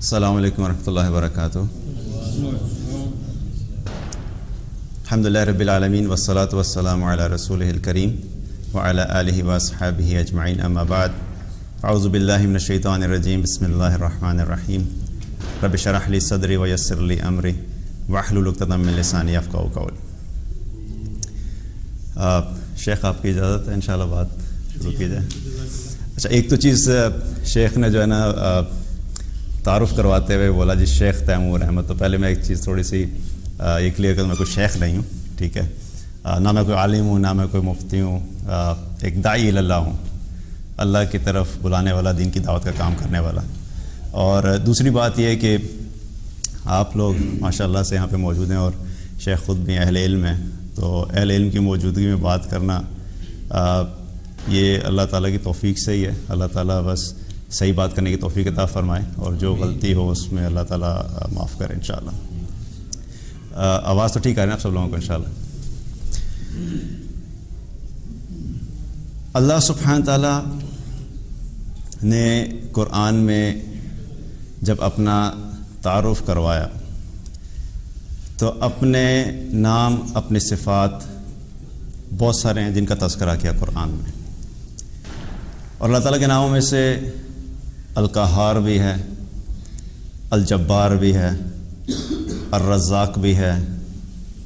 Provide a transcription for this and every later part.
السلام علیکم ورحمۃ اللہ وبرکاتہ. الحمد للہ رب العالمین والصلاة والسلام علی رسولہ الکریم وعلی آلہ واصحابہ اجمعین، اما بعد. اعوذ باللہ من الشیطان الرجیم، بسم اللہ الرحمن الرحیم. رب اشرح لی صدری ویسر لی امری واحلل عقدۃ من لسانی یفقہوا قولی. شیخ آپ کی اجازت ہے انشاءاللہ بات شروع کی جائے؟ اچھا، ایک تو چیز شیخ نے جو ہے نا تعارف کرواتے ہوئے بولا جی شیخ تیمور احمد. تو پہلے میں ایک چیز تھوڑی سی یہ کلیئر کروں، میں کوئی شیخ نہیں ہوں، ٹھیک ہے؟ نہ میں کوئی عالم ہوں، نہ میں کوئی مفتی ہوں. ایک داعی اللہ ہوں، اللہ کی طرف بلانے والا، دین کی دعوت کا کام کرنے والا. اور دوسری بات یہ ہے کہ آپ لوگ ماشاء اللہ سے یہاں پہ موجود ہیں اور شیخ خود بھی اہل علم ہیں، تو اہل علم کی موجودگی میں بات کرنا یہ اللہ تعالیٰ کی توفیق سے ہی ہے. اللہ تعالیٰ بس صحیح بات کرنے کی توفیق عطا فرمائے اور جو غلطی ہو اس میں اللہ تعالیٰ معاف کرے انشاءاللہ. آواز تو ٹھیک آ رہی ہے آپ سب لوگوں کو انشاءاللہ. اللہ سبحانہ تعالیٰ نے قرآن میں جب اپنا تعارف کروایا تو اپنے نام، اپنی صفات بہت سارے ہیں جن کا تذکرہ کیا قرآن میں. اور اللہ تعالیٰ کے ناموں میں سے القہار بھی ہے، الجبار بھی ہے، الرزاق بھی ہے،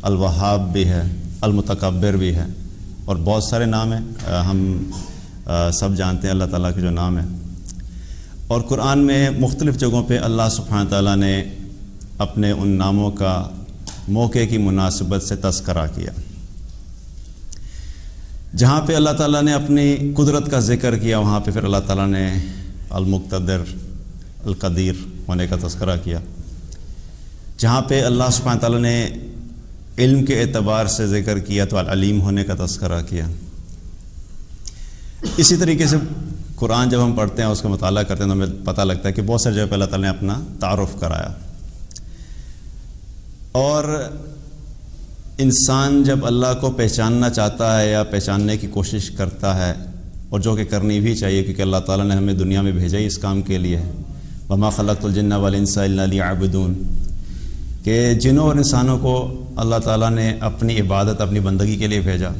الوہاب بھی ہے، المتکبر بھی ہے، اور بہت سارے نام ہیں. ہم سب جانتے ہیں اللہ تعالیٰ کے جو نام ہیں. اور قرآن میں مختلف جگہوں پہ اللہ سبحانہ تعالیٰ نے اپنے ان ناموں کا موقع کی مناسبت سے تذکرہ کیا. جہاں پہ اللہ تعالیٰ نے اپنی قدرت کا ذکر کیا وہاں پہ پھر اللہ تعالیٰ نے المقتدر، القدیر ہونے کا تذکرہ کیا. جہاں پہ اللہ سبحانہ تعالیٰ نے علم کے اعتبار سے ذکر کیا تو العلیم ہونے کا تذکرہ کیا. اسی طریقے سے قرآن جب ہم پڑھتے ہیں، اس کا مطالعہ کرتے ہیں، تو ہمیں پتہ لگتا ہے کہ بہت ساری جگہ پہ اللہ تعالیٰ نے اپنا تعارف کرایا. اور انسان جب اللہ کو پہچاننا چاہتا ہے یا پہچاننے کی کوشش کرتا ہے، اور جو کہ کرنی بھی چاہیے کیونکہ اللہ تعالیٰ نے ہمیں دنیا میں بھیجا ہی اس کام کے لیے، وما خلقت الجن والانس الا لیعبدون، کہ جنوں اور انسانوں کو اللہ تعالیٰ نے اپنی عبادت، اپنی بندگی کے لیے بھیجا.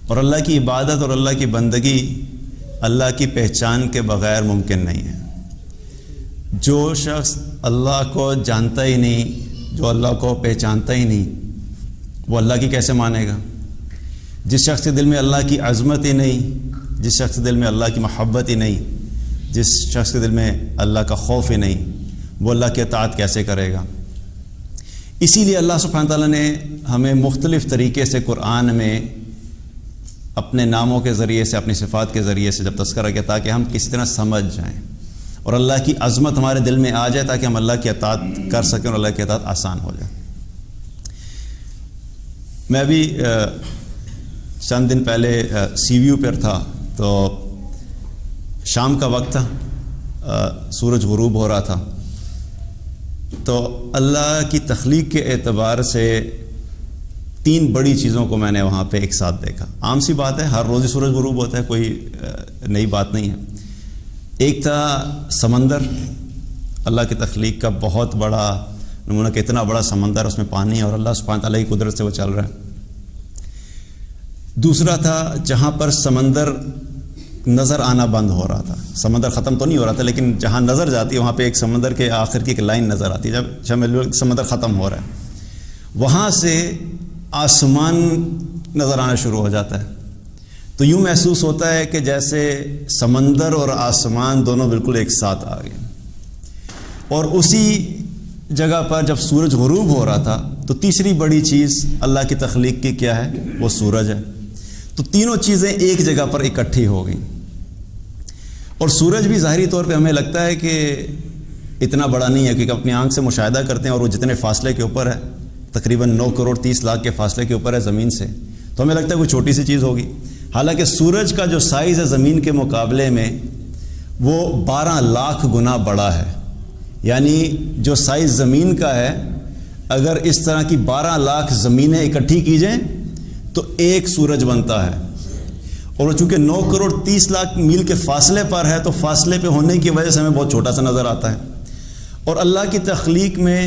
اور اللہ کی عبادت اور اللہ کی بندگی اللہ کی پہچان کے بغیر ممکن نہیں ہے. جو شخص اللہ کو جانتا ہی نہیں، جو اللہ کو پہچانتا ہی نہیں، وہ اللہ کی کیسے مانے گا؟ جس شخص کے دل میں اللہ کی عظمت ہی نہیں، جس شخص کے دل میں اللہ کی محبت ہی نہیں، جس شخص کے دل میں اللہ کا خوف ہی نہیں، وہ اللہ کی اطاعت کیسے کرے گا؟ اسی لیے اللہ سبحانہ تعالیٰ نے ہمیں مختلف طریقے سے قرآن میں اپنے ناموں کے ذریعے سے، اپنی صفات کے ذریعے سے جب تذکرہ کیا تاکہ ہم کس طرح سمجھ جائیں اور اللہ کی عظمت ہمارے دل میں آ جائے تاکہ ہم اللہ کی اطاعت کر سکیں اور اللہ کی اطاعت آسان ہو جائے. میں ابھی چند دن پہلے سی ویو پر تھا، تو شام کا وقت تھا، سورج غروب ہو رہا تھا. تو اللہ کی تخلیق کے اعتبار سے تین بڑی چیزوں کو میں نے وہاں پہ ایک ساتھ دیکھا. عام سی بات ہے، ہر روز ہی سورج غروب ہوتا ہے، کوئی نئی بات نہیں ہے. ایک تھا سمندر، اللہ کی تخلیق کا بہت بڑا نمونہ کہ اتنا بڑا سمندر، اس میں پانی ہے اور اللہ سبحانہ تعالیٰ کی قدرت سے وہ چل رہا ہے. دوسرا تھا جہاں پر سمندر نظر آنا بند ہو رہا تھا. سمندر ختم تو نہیں ہو رہا تھا لیکن جہاں نظر جاتی ہے وہاں پہ ایک سمندر کے آخر کی ایک لائن نظر آتی ہے. جب سمندر ختم ہو رہا ہے وہاں سے آسمان نظر آنا شروع ہو جاتا ہے. تو یوں محسوس ہوتا ہے کہ جیسے سمندر اور آسمان دونوں بالکل ایک ساتھ آ گئے. اور اسی جگہ پر جب سورج غروب ہو رہا تھا تو تیسری بڑی چیز اللہ کی تخلیق کی کیا ہے؟ وہ سورج ہے. تو تینوں چیزیں ایک جگہ پر اکٹھی ہو گئیں. اور سورج بھی ظاہری طور پہ ہمیں لگتا ہے کہ اتنا بڑا نہیں ہے، کیونکہ اپنی آنکھ سے مشاہدہ کرتے ہیں اور وہ جتنے فاصلے کے اوپر ہے، تقریباً 9 کروڑ 30 لاکھ کے فاصلے کے اوپر ہے زمین سے، تو ہمیں لگتا ہے کوئی چھوٹی سی چیز ہوگی. حالانکہ سورج کا جو سائز ہے زمین کے مقابلے میں وہ 12 لاکھ گنا بڑا ہے. یعنی جو سائز زمین کا ہے، اگر اس طرح کی 12 لاکھ زمینیں اکٹھی کی جائیں تو ایک سورج بنتا ہے. اور وہ چونکہ 9 کروڑ 30 لاکھ میل کے فاصلے پر ہے تو فاصلے پہ ہونے کی وجہ سے ہمیں بہت چھوٹا سا نظر آتا ہے. اور اللہ کی تخلیق میں،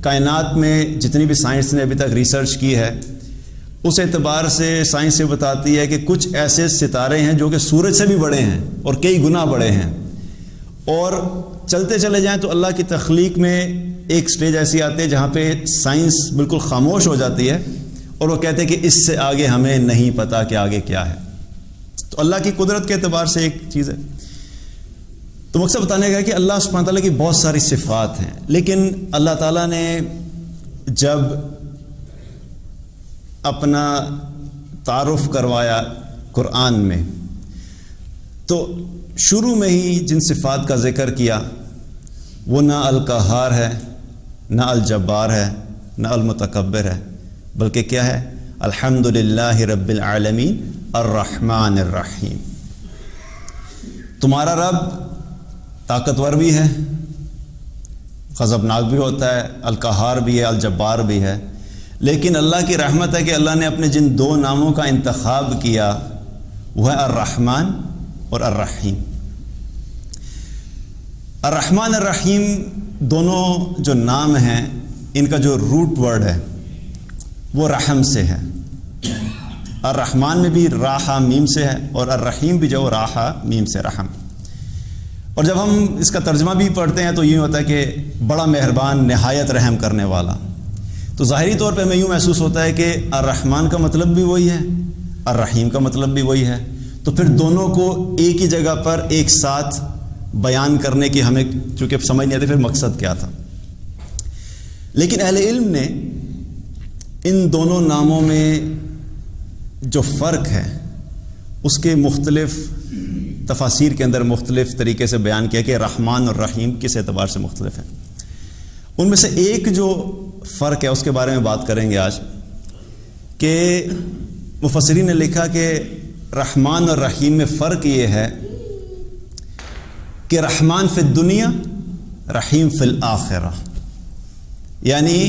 کائنات میں جتنی بھی سائنس نے ابھی تک ریسرچ کی ہے، اس اعتبار سے سائنس سے بتاتی ہے کہ کچھ ایسے ستارے ہیں جو کہ سورج سے بھی بڑے ہیں اور کئی گنا بڑے ہیں، اور چلتے چلے جائیں تو اللہ کی تخلیق میں ایک سٹیج ایسی آتی ہے جہاں پہ سائنس بالکل خاموش ہو جاتی ہے اور وہ کہتے ہیں کہ اس سے آگے ہمیں نہیں پتا کہ آگے کیا ہے۔ تو اللہ کی قدرت کے اعتبار سے ایک چیز ہے۔ تو مقصد بتانے کا ہے کہ اللہ سبحانہ تعالیٰ کی بہت ساری صفات ہیں، لیکن اللہ تعالیٰ نے جب اپنا تعارف کروایا قرآن میں تو شروع میں ہی جن صفات کا ذکر کیا وہ نہ القہار ہے، نہ الجبار ہے، نہ المتکبر ہے، بلکہ کیا ہے؟ الحمدللہ رب العالمین الرحمن الرحیم۔ تمہارا رب طاقتور بھی ہے، غضبناک بھی ہوتا ہے، القہار بھی ہے، الجبار بھی ہے، لیکن اللہ کی رحمت ہے کہ اللہ نے اپنے جن دو ناموں کا انتخاب کیا وہ ہے الرحمن اور الرحیم۔ الرحمن الرحیم دونوں جو نام ہیں ان کا جو روٹ ورڈ ہے وہ رحم سے ہے۔ الرحمن میں بھی راحہ میم سے ہے اور الرحیم بھی جو راحہ میم سے رحم۔ اور جب ہم اس کا ترجمہ بھی پڑھتے ہیں تو یوں ہوتا ہے کہ بڑا مہربان، نہایت رحم کرنے والا۔ تو ظاہری طور پہ ہمیں یوں محسوس ہوتا ہے کہ الرحمن کا مطلب بھی وہی ہے، الرحیم کا مطلب بھی وہی ہے، تو پھر دونوں کو ایک ہی جگہ پر ایک ساتھ بیان کرنے کی ہمیں چونکہ سمجھ نہیں آتی پھر مقصد کیا تھا۔ لیکن اہل علم نے ان دونوں ناموں میں جو فرق ہے اس کے مختلف تفاسیر کے اندر مختلف طریقے سے بیان کیا کہ رحمان اور رحیم کس اعتبار سے مختلف ہیں۔ ان میں سے ایک جو فرق ہے اس کے بارے میں بات کریں گے آج، کہ مفسرین نے لکھا کہ رحمان اور رحیم میں فرق یہ ہے کہ رحمان فی الدنیا، رحیم فی الآخرہ، یعنی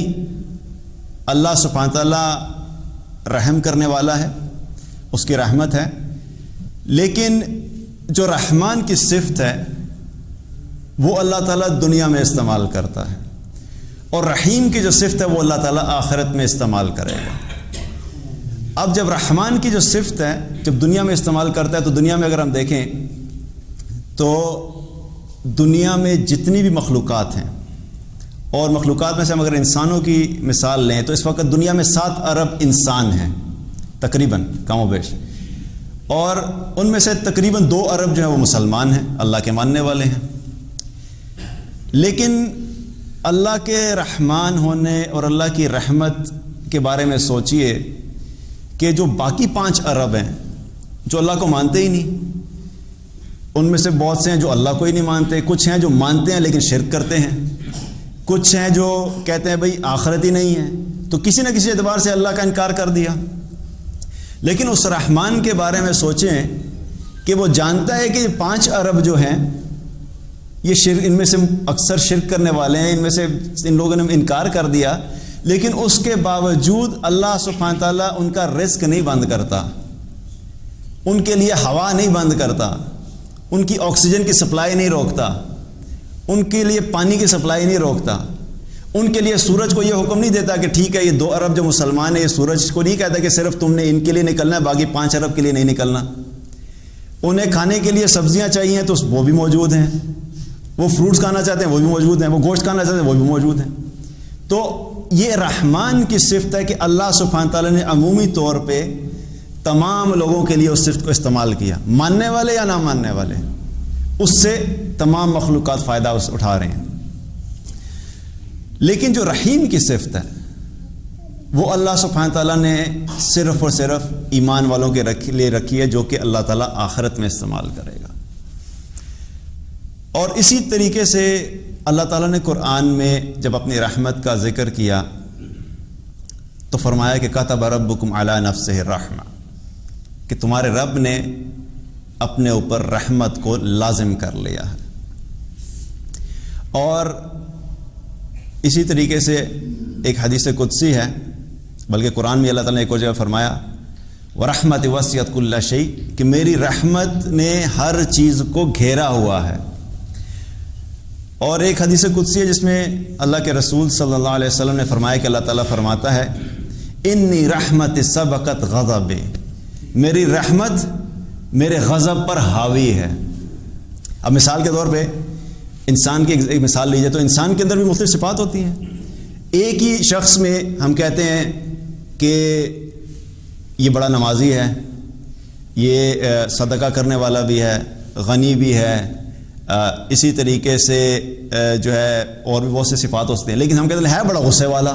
اللہ سبحانہ تعالیٰ رحم کرنے والا ہے، اس کی رحمت ہے، لیکن جو رحمان کی صفت ہے وہ اللہ تعالیٰ دنیا میں استعمال کرتا ہے، اور رحیم کی جو صفت ہے وہ اللہ تعالیٰ آخرت میں استعمال کرے گا۔ اب جب رحمان کی جو صفت ہے جب دنیا میں استعمال کرتا ہے تو دنیا میں اگر ہم دیکھیں تو دنیا میں جتنی بھی مخلوقات ہیں، اور مخلوقات میں سے ہم اگر انسانوں کی مثال لیں تو اس وقت دنیا میں 7 ارب انسان ہیں تقریباً، کم و بیش، اور ان میں سے تقریباً 2 ارب جو ہیں وہ مسلمان ہیں، اللہ کے ماننے والے ہیں۔ لیکن اللہ کے رحمان ہونے اور اللہ کی رحمت کے بارے میں سوچئے کہ جو باقی 5 ارب ہیں جو اللہ کو مانتے ہی نہیں، ان میں سے بہت سے ہیں جو اللہ کو ہی نہیں مانتے، کچھ ہیں جو مانتے ہیں لیکن شرک کرتے ہیں، کچھ ہیں جو کہتے ہیں بھئی آخرت ہی نہیں ہے، تو کسی نہ کسی اعتبار سے اللہ کا انکار کر دیا۔ لیکن اس رحمان کے بارے میں سوچیں کہ وہ جانتا ہے کہ یہ 5 ارب جو ہیں یہ شرک، ان میں سے اکثر شرک کرنے والے ہیں، ان میں سے ان لوگوں نے انکار کر دیا، لیکن اس کے باوجود اللہ سبحانہ تعالیٰ ان کا رزق نہیں بند کرتا، ان کے لیے ہوا نہیں بند کرتا، ان کی آکسیجن کی سپلائی نہیں روکتا، ان کے لیے پانی کی سپلائی نہیں روکتا، ان کے لیے سورج کو یہ حکم نہیں دیتا کہ ٹھیک ہے یہ 2 ارب جو مسلمان ہیں یہ سورج کو نہیں کہتا کہ صرف تم نے ان کے لیے نکلنا ہے باقی 5 ارب کے لیے نہیں نکلنا۔ انہیں کھانے کے لیے سبزیاں چاہیے تو وہ بھی موجود ہیں، وہ فروٹس کھانا چاہتے ہیں وہ بھی موجود ہیں، وہ گوشت کھانا چاہتے ہیں وہ بھی موجود ہیں۔ تو یہ رحمان کی صفت ہے کہ اللہ سبحانہ تعالیٰ نے عمومی طور پہ تمام لوگوں کے لیے اس صفت کو استعمال کیا، ماننے والے یا نہ ماننے والے، اس سے تمام مخلوقات فائدہ اٹھا رہے ہیں۔ لیکن جو رحیم کی صفت ہے وہ اللہ سبحانہ تعالیٰ نے صرف اور صرف ایمان والوں کے لیے رکھی ہے، جو کہ اللہ تعالیٰ آخرت میں استعمال کرے گا۔ اور اسی طریقے سے اللہ تعالیٰ نے قرآن میں جب اپنی رحمت کا ذکر کیا تو فرمایا کہ کتب ربکم علی نفسہ الرحمہ، کہ تمہارے رب نے اپنے اوپر رحمت کو لازم کر لیا ہے۔ اور اسی طریقے سے ایک حدیث قدسی ہے، بلکہ قرآن میں اللہ تعالیٰ نے ایک اور جگہ فرمایا وَرَحْمَتِ وَسِعَتْ كُلَّ شَيْءٍ، کہ میری رحمت نے ہر چیز کو گھیرا ہوا ہے۔ اور ایک حدیث قدسی ہے جس میں اللہ کے رسول صلی اللہ علیہ وسلم نے فرمایا کہ اللہ تعالیٰ فرماتا ہے انی رحمت سبقت غضب، میری رحمت میرے غضب پر حاوی ہے۔ اب مثال کے طور پہ انسان کی ایک مثال لیجیے تو انسان کے اندر بھی مختلف صفات ہوتی ہیں۔ ایک ہی شخص میں ہم کہتے ہیں کہ یہ بڑا نمازی ہے، یہ صدقہ کرنے والا بھی ہے، غنی بھی ہے، اسی طریقے سے جو ہے اور بھی بہت سے صفات ہوتے ہیں، لیکن ہم کہتے ہیں ہے بڑا غصے والا۔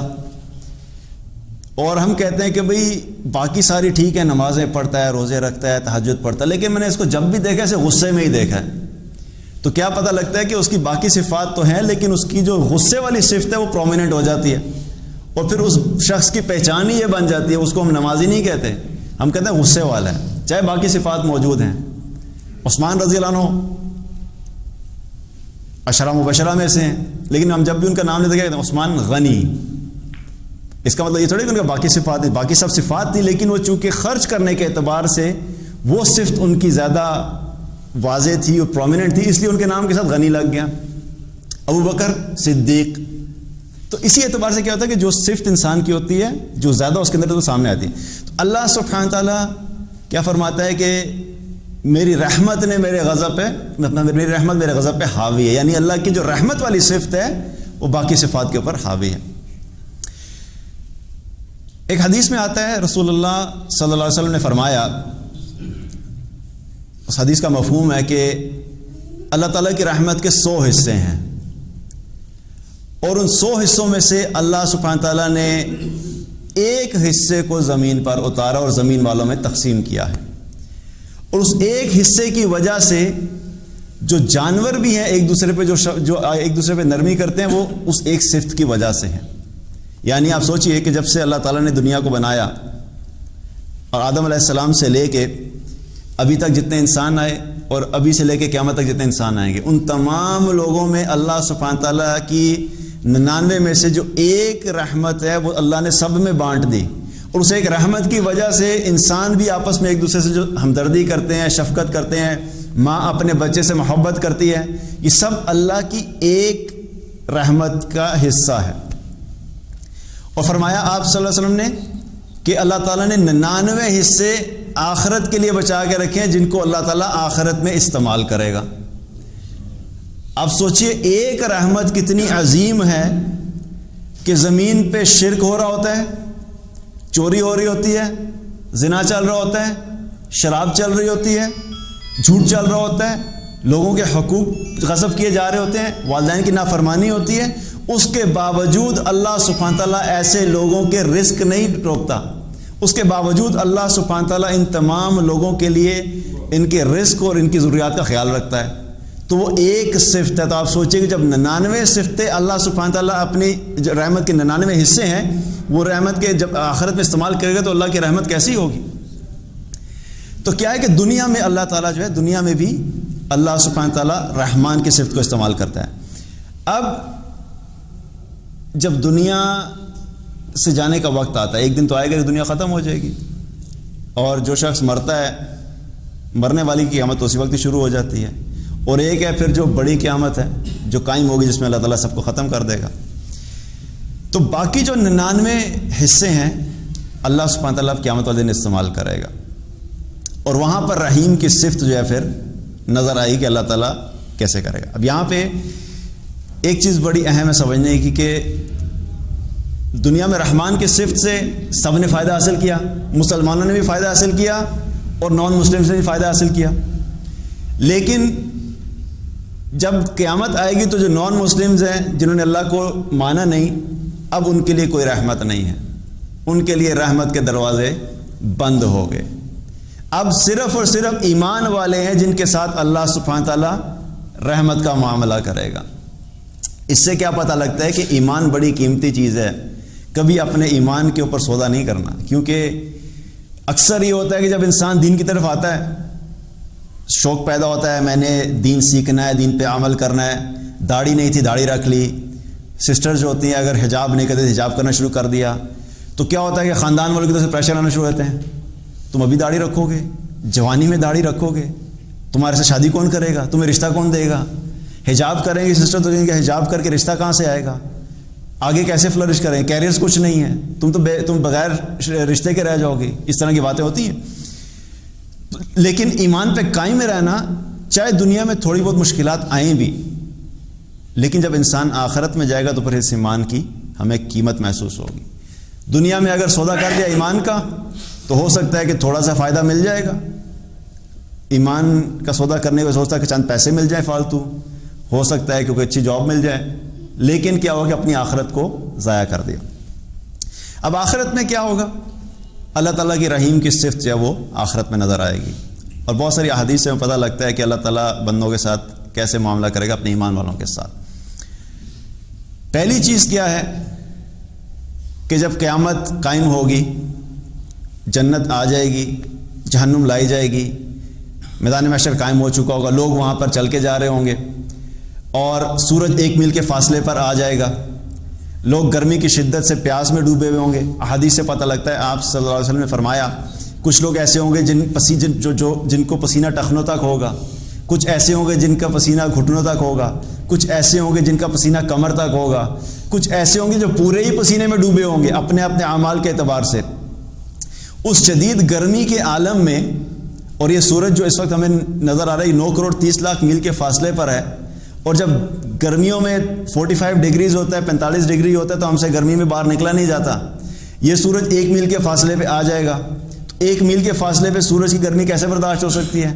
اور ہم کہتے ہیں کہ بھئی باقی ساری ٹھیک ہے، نمازیں پڑھتا ہے، روزے رکھتا ہے، تہجد پڑھتا ہے، لیکن میں نے اس کو جب بھی دیکھا اسے غصے میں ہی دیکھا ہے۔ تو کیا پتہ لگتا ہے کہ اس کی باقی صفات تو ہیں لیکن اس کی جو غصے والی صفت ہے وہ پرومیننٹ ہو جاتی ہے، اور پھر اس شخص کی پہچان ہی یہ بن جاتی ہے۔ اس کو ہم نمازی نہیں کہتے، ہم کہتے ہیں غصے والا ہے، چاہے باقی صفات موجود ہیں۔ عثمان رضی اللہ عنہ عشرہ مبشرہ میں سے ہیں، لیکن ہم جب بھی ان کا نام لیتے کہتے ہیں عثمان غنی۔ اس کا مطلب یہ تھوڑی کہ ان کا باقی صفات نہیں، باقی سب صفات تھی، لیکن وہ چونکہ خرچ کرنے کے اعتبار سے وہ صفت ان کی زیادہ واضح تھی اور پرومیننٹ تھی، اس لیے ان کے نام کے ساتھ غنی لگ گیا۔ ابو بکر صدیق۔ تو اسی اعتبار سے کیا ہوتا ہے کہ جو صفت انسان کی ہوتی ہے جو زیادہ اس کے اندر تو سامنے آتی ہے۔ تو اللہ سبحانہ تعالیٰ کیا فرماتا ہے کہ میری رحمت نے میرے غضب پہ، میری رحمت میرے غضب پہ حاوی ہے، یعنی اللہ کی جو رحمت والی صفت ہے وہ باقی صفات کے اوپر حاوی ہے۔ ایک حدیث میں آتا ہے رسول اللہ صلی اللہ علیہ وسلم نے فرمایا، اس حدیث کا مفہوم ہے کہ اللہ تعالیٰ کی رحمت کے 100 حصے ہیں، اور ان 100 حصوں میں سے اللہ سبحانہ تعالیٰ نے ایک حصے کو زمین پر اتارا اور زمین والوں میں تقسیم کیا ہے، اور اس ایک حصے کی وجہ سے جو جانور بھی ہیں ایک دوسرے پہ جو ایک دوسرے پہ نرمی کرتے ہیں وہ اس ایک صفت کی وجہ سے ہیں۔ یعنی آپ سوچئے کہ جب سے اللہ تعالیٰ نے دنیا کو بنایا اور آدم علیہ السلام سے لے کے ابھی تک جتنے انسان آئے اور ابھی سے لے کے قیامت تک جتنے انسان آئیں گے، ان تمام لوگوں میں اللہ سبحانہ تعالیٰ کی 99 میں سے جو ایک رحمت ہے وہ اللہ نے سب میں بانٹ دی، اور اس ایک رحمت کی وجہ سے انسان بھی آپس میں ایک دوسرے سے جو ہمدردی کرتے ہیں، شفقت کرتے ہیں، ماں اپنے بچے سے محبت کرتی ہے، یہ سب اللہ کی ایک رحمت کا حصہ ہے۔ اور فرمایا آپ صلی اللہ علیہ وسلم نے کہ اللہ تعالیٰ نے 99 حصے آخرت کے لیے بچا کے رکھے ہیں جن کو اللہ تعالیٰ آخرت میں استعمال کرے گا۔ اب سوچئے ایک رحمت کتنی عظیم ہے کہ زمین پہ شرک ہو رہا ہوتا ہے، چوری ہو رہی ہوتی ہے، زنا چل رہا ہوتا ہے، شراب چل رہی ہوتی ہے، جھوٹ چل رہا ہوتا ہے، لوگوں کے حقوق غصب کیے جا رہے ہوتے ہیں، والدین کی نافرمانی ہوتی ہے، اس کے باوجود اللہ سبحانہ تعالیٰ ایسے لوگوں کے رزق نہیں روکتا، اس کے باوجود اللہ سبحانہ تعالیٰ ان تمام لوگوں کے لیے ان کے رزق اور ان کی ضروریات کا خیال رکھتا ہے۔ تو وہ ایک صفت ہے، تو آپ سوچیں کہ جب 99 صفتیں اللہ سبحانہ تعالیٰ اپنی رحمت کے 99 حصے ہیں، وہ رحمت کے جب آخرت میں استعمال کرے گا تو اللہ کی رحمت کیسی ہوگی؟ تو کیا ہے کہ دنیا میں اللہ تعالیٰ جو ہے دنیا میں بھی اللہ سبحانہ تعالیٰ رحمان کی صفت کو استعمال کرتا ہے۔ اب جب دنیا سے جانے کا وقت آتا ہے، ایک دن تو آئے گا کہ دنیا ختم ہو جائے گی، اور جو شخص مرتا ہے مرنے والی کی قیامت اسی وقت ہی شروع ہو جاتی ہے، اور ایک ہے پھر جو بڑی قیامت ہے جو قائم ہوگی جس میں اللہ تعالیٰ سب کو ختم کر دے گا۔ تو باقی جو 99 حصے ہیں اللہ سبحانہ تعالیٰ قیامت والے دن استعمال کرے گا، اور وہاں پر رحیم کی صفت جو ہے پھر نظر آئی کہ اللہ تعالیٰ کیسے کرے گا۔ اب یہاں پہ ایک چیز بڑی اہم ہے سمجھنے کی کہ دنیا میں رحمان کی صفت سے سب نے فائدہ حاصل کیا، مسلمانوں نے بھی فائدہ حاصل کیا اور نان مسلم نے بھی فائدہ حاصل کیا، لیکن جب قیامت آئے گی تو جو نان مسلمز ہیں جنہوں نے اللہ کو مانا نہیں، اب ان کے لیے کوئی رحمت نہیں ہے، ان کے لیے رحمت کے دروازے بند ہو گئے۔ اب صرف اور صرف ایمان والے ہیں جن کے ساتھ اللہ سبحانہ تعالیٰ رحمت کا معاملہ کرے گا۔ اس سے کیا پتہ لگتا ہے کہ ایمان بڑی قیمتی چیز ہے، کبھی اپنے ایمان کے اوپر سودا نہیں کرنا، کیونکہ اکثر یہ ہوتا ہے کہ جب انسان دین کی طرف آتا ہے، شوق پیدا ہوتا ہے میں نے دین سیکھنا ہے، دین پہ عمل کرنا ہے، داڑھی نہیں تھی داڑھی رکھ لی، سسٹر جو ہوتی ہیں اگر حجاب نہیں کرتے حجاب کرنا شروع کر دیا، تو کیا ہوتا ہے کہ خاندان والوں کی طرف سے پریشر آنا شروع ہوتے ہیں، تم ابھی داڑھی رکھو گے، جوانی میں داڑھی رکھو گے، تمہارے سے شادی کون کرے گا، تمہیں رشتہ کون دے گا، حجاب کریں گے سسٹر تو کہیں گے حجاب کر کے رشتہ کہاں سے آئے گا، آگے کیسے فلرش کریں، کیریئرز کچھ نہیں ہے، تم بغیر رشتے کے رہ جاؤ گے، اس طرح کی باتیں ہوتی ہیں. لیکن ایمان پہ قائم رہنا، چاہے دنیا میں تھوڑی بہت مشکلات آئیں بھی، لیکن جب انسان آخرت میں جائے گا تو پھر اس ایمان کی ہمیں قیمت محسوس ہوگی. دنیا میں اگر سودا کر دیا ایمان کا تو ہو سکتا ہے کہ تھوڑا سا فائدہ مل جائے گا، ایمان کا سودا کرنے کو سوچتا ہے کہ چند پیسے مل جائیں فالتو، ہو سکتا ہے کہ کوئی اچھی جاب مل جائے، لیکن کیا ہوگا کہ اپنی آخرت کو ضائع کر دیا. اب آخرت میں کیا ہوگا؟ اللہ تعالیٰ کی رحیم کی صفت جو ہے وہ آخرت میں نظر آئے گی، اور بہت ساری احادیث سے پتہ لگتا ہے کہ اللہ تعالیٰ بندوں کے ساتھ کیسے معاملہ کرے گا، اپنے ایمان والوں کے ساتھ. پہلی چیز کیا ہے کہ جب قیامت قائم ہوگی، جنت آ جائے گی، جہنم لائی جائے گی، میدان محشر قائم ہو چکا ہوگا، لوگ وہاں پر چل کے جا رہے ہوں گے، اور سورج 1 میل کے فاصلے پر آ جائے گا، لوگ گرمی کی شدت سے پیاس میں ڈوبے ہوئے ہوں گے. احادیث سے پتہ لگتا ہے، آپ صلی اللہ علیہ وسلم نے فرمایا کچھ لوگ ایسے ہوں گے جن کو پسینہ ٹخنوں تک ہوگا، کچھ ایسے ہوں گے جن کا پسینہ گھٹنوں تک ہوگا، کچھ ایسے ہوں گے جن کا پسینہ کمر تک ہوگا، کچھ ایسے ہوں گے جو پورے ہی پسینے میں ڈوبے ہوں گے اپنے اپنے اعمال کے اعتبار سے. اس شدید گرمی کے عالم میں، اور یہ سورج جو اس وقت ہمیں نظر آ رہا ہے 9 کروڑ 30 لاکھ میل کے فاصلے پر ہے، اور جب گرمیوں میں 45 ڈگریز ہوتا ہے، 45 ڈگری ہوتا ہے، تو ہم سے گرمی میں باہر نکلا نہیں جاتا. یہ سورج 1 میل کے فاصلے پہ آ جائے گا، تو 1 میل کے فاصلے پہ سورج کی گرمی کیسے برداشت ہو سکتی ہے؟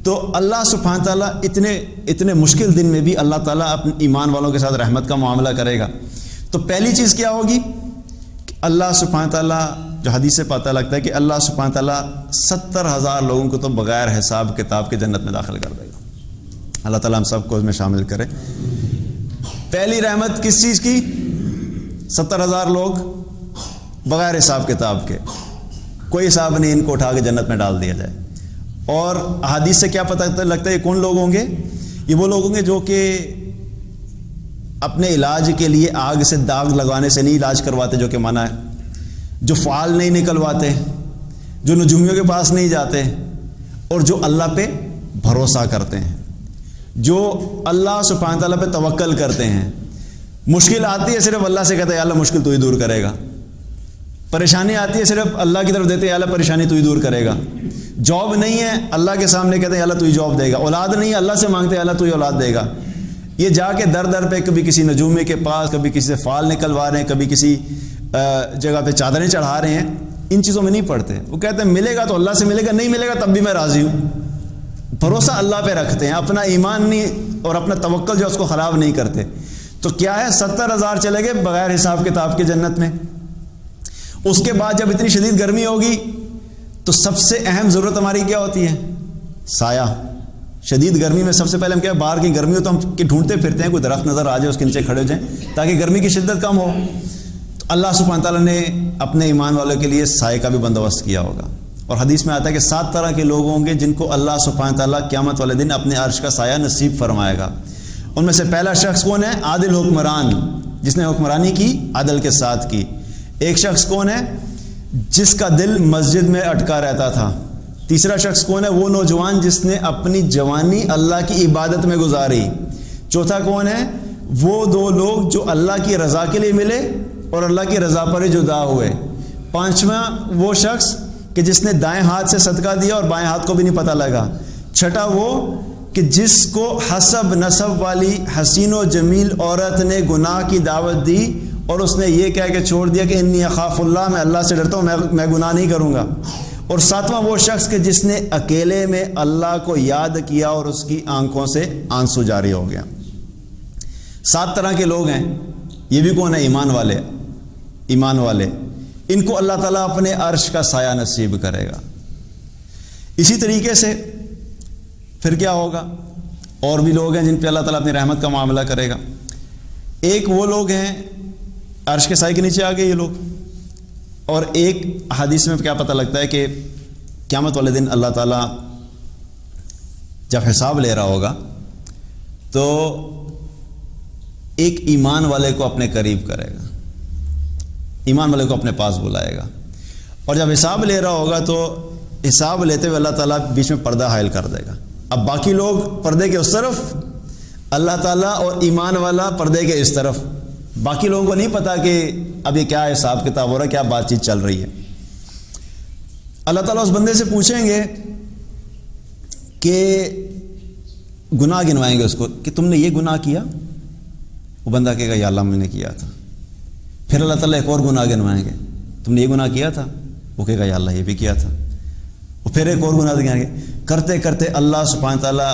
تو اللہ سبحانہ تعالیٰ اتنے مشکل دن میں بھی اللہ تعالیٰ اپنے ایمان والوں کے ساتھ رحمت کا معاملہ کرے گا. تو پہلی چیز کیا ہوگی کہ اللہ سبحانہ تعالیٰ، جو حدیث سے پتہ لگتا ہے کہ اللہ سبحانہ تعالیٰ 70,000 لوگوں کو تو بغیر حساب کتاب کے جنت میں داخل کر دے گا. اللہ تعالیٰ ہم سب کو اس میں شامل کرے. پہلی رحمت کس چیز کی؟ 70,000 لوگ بغیر حساب کتاب کے، کوئی حساب نہیں، ان کو اٹھا کے جنت میں ڈال دیا جائے. اور احادیث سے کیا پتہ لگتا ہے یہ کون لوگ ہوں گے؟ یہ وہ لوگ ہوں گے جو کہ اپنے علاج کے لیے آگ سے داغ لگوانے سے نہیں علاج کرواتے، جو کہ منع ہے، جو فعال نہیں نکلواتے، جو نجومیوں کے پاس نہیں جاتے، اور جو اللہ پہ بھروسہ کرتے ہیں، جو اللہ سبحانہ تعالیٰ پہ توکل کرتے ہیں. مشکل آتی ہے صرف اللہ سے کہتے ہیں اللہ مشکل تو ہی دور کرے گا، پریشانی آتی ہے صرف اللہ کی طرف دیتے ہیں اللہ پریشانی تو ہی دور کرے گا. جاب نہیں ہے اللہ کے سامنے کہتے ہیں اللہ تو ہی جاب دے گا. اولاد نہیں ہے اللہ سے مانگتے ہیں اللہ تو ہی اولاد دے گا. یہ جا کے در در پہ کبھی کسی نجومی کے پاس، کبھی کسی سے فال نکلوا رہے ہیں، کبھی کسی جگہ پہ چادریں چڑھا رہے ہیں، ان چیزوں میں نہیں پڑتے. وہ کہتے ہیں ملے گا تو اللہ سے ملے گا، نہیں ملے گا تب بھی میں راضی ہوں. بھروسہ اللہ پہ رکھتے ہیں، اپنا ایمان نہیں اور اپنا توکل جو اس کو خراب نہیں کرتے. تو کیا ہے 70,000 چلے گئے بغیر حساب کتاب کے جنت میں. اس کے بعد جب اتنی شدید گرمی ہوگی تو سب سے اہم ضرورت ہماری کیا ہوتی ہے؟ سایہ. شدید گرمی میں سب سے پہلے ہم کیا، باہر کی گرمی ہو تو ہم ڈھونڈتے پھرتے ہیں کوئی درخت نظر آ جائے اس کے نیچے کھڑے ہو جائیں تاکہ گرمی کی شدت کم ہو. تو اللہ سبحانہ تعالیٰ نے اپنے ایمان والوں کے لیے سائے کا بھی بندوبست کیا ہوگا. اور حدیث میں آتا ہے کہ 7 طرح کے لوگ ہوں گے جن کو اللہ سبحانہ تعالیٰ قیامت والے دن اپنے عرش کا سایہ نصیب فرمائے گا. ان میں سے پہلا شخص کون ہے؟ عادل حکمران، جس نے حکمرانی کی عدل کے ساتھ کی. ایک شخص کون ہے؟ جس کا دل مسجد میں اٹکا رہتا تھا. تیسرا شخص کون ہے؟ وہ نوجوان جس نے اپنی جوانی اللہ کی عبادت میں گزاری. چوتھا کون ہے؟ وہ 2 لوگ جو اللہ کی رضا کے لیے ملے اور اللہ کی رضا پر جدا ہوئے. پانچواں وہ شخص کہ جس نے دائیں ہاتھ سے صدقہ دیا اور بائیں ہاتھ کو بھی نہیں پتہ لگا. چھٹا وہ کہ جس کو حسب نسب والی حسین و جمیل عورت نے گناہ کی دعوت دی اور اس نے یہ کہہ کے چھوڑ دیا کہ انی اخاف اللہ، میں اللہ سے ڈرتا ہوں، میں گناہ نہیں کروں گا. اور ساتواں وہ شخص کہ جس نے اکیلے میں اللہ کو یاد کیا اور اس کی آنکھوں سے آنسو جاری ہو گیا. 7 طرح کے لوگ ہیں. یہ بھی کون ہے؟ ایمان والے. ان کو اللہ تعالیٰ اپنے عرش کا سایہ نصیب کرے گا. اسی طریقے سے پھر کیا ہوگا؟ اور بھی لوگ ہیں جن پہ اللہ تعالیٰ اپنی رحمت کا معاملہ کرے گا. ایک وہ لوگ ہیں عرش کے سائے کے نیچے آ گئے یہ لوگ. اور ایک حدیث میں کیا پتہ لگتا ہے کہ قیامت والے دن اللہ تعالیٰ جب حساب لے رہا ہوگا تو ایک ایمان والے کو اپنے قریب کرے گا، ایمان والے کو اپنے پاس بلائے گا. اور جب حساب لے رہا ہوگا تو حساب لیتے ہوئے اللہ تعالیٰ بیچ میں پردہ حائل کر دے گا. اب باقی لوگ پردے کے اس طرف، اللہ تعالیٰ اور ایمان والا پردے کے اس طرف، باقی لوگوں کو نہیں پتا کہ اب یہ کیا حساب کتاب ہو رہا ہے، کیا بات چیت چل رہی ہے۔ اللہ تعالیٰ اس بندے سے پوچھیں گے کہ گناہ گنوائیں گے اس کو کہ تم نے یہ گناہ کیا، وہ بندہ کہے گا یا اللہ میں نے کیا تھا۔ پھر اللہ تعالیٰ ایک اور گناہ گنوائیں گے، تم نے یہ گناہ کیا تھا، وہ کہے گا یا اللہ یہ بھی کیا تھا۔ وہ پھر ایک اور گناہ گنوائیں گے، کرتے کرتے اللہ سبحانہ تعالیٰ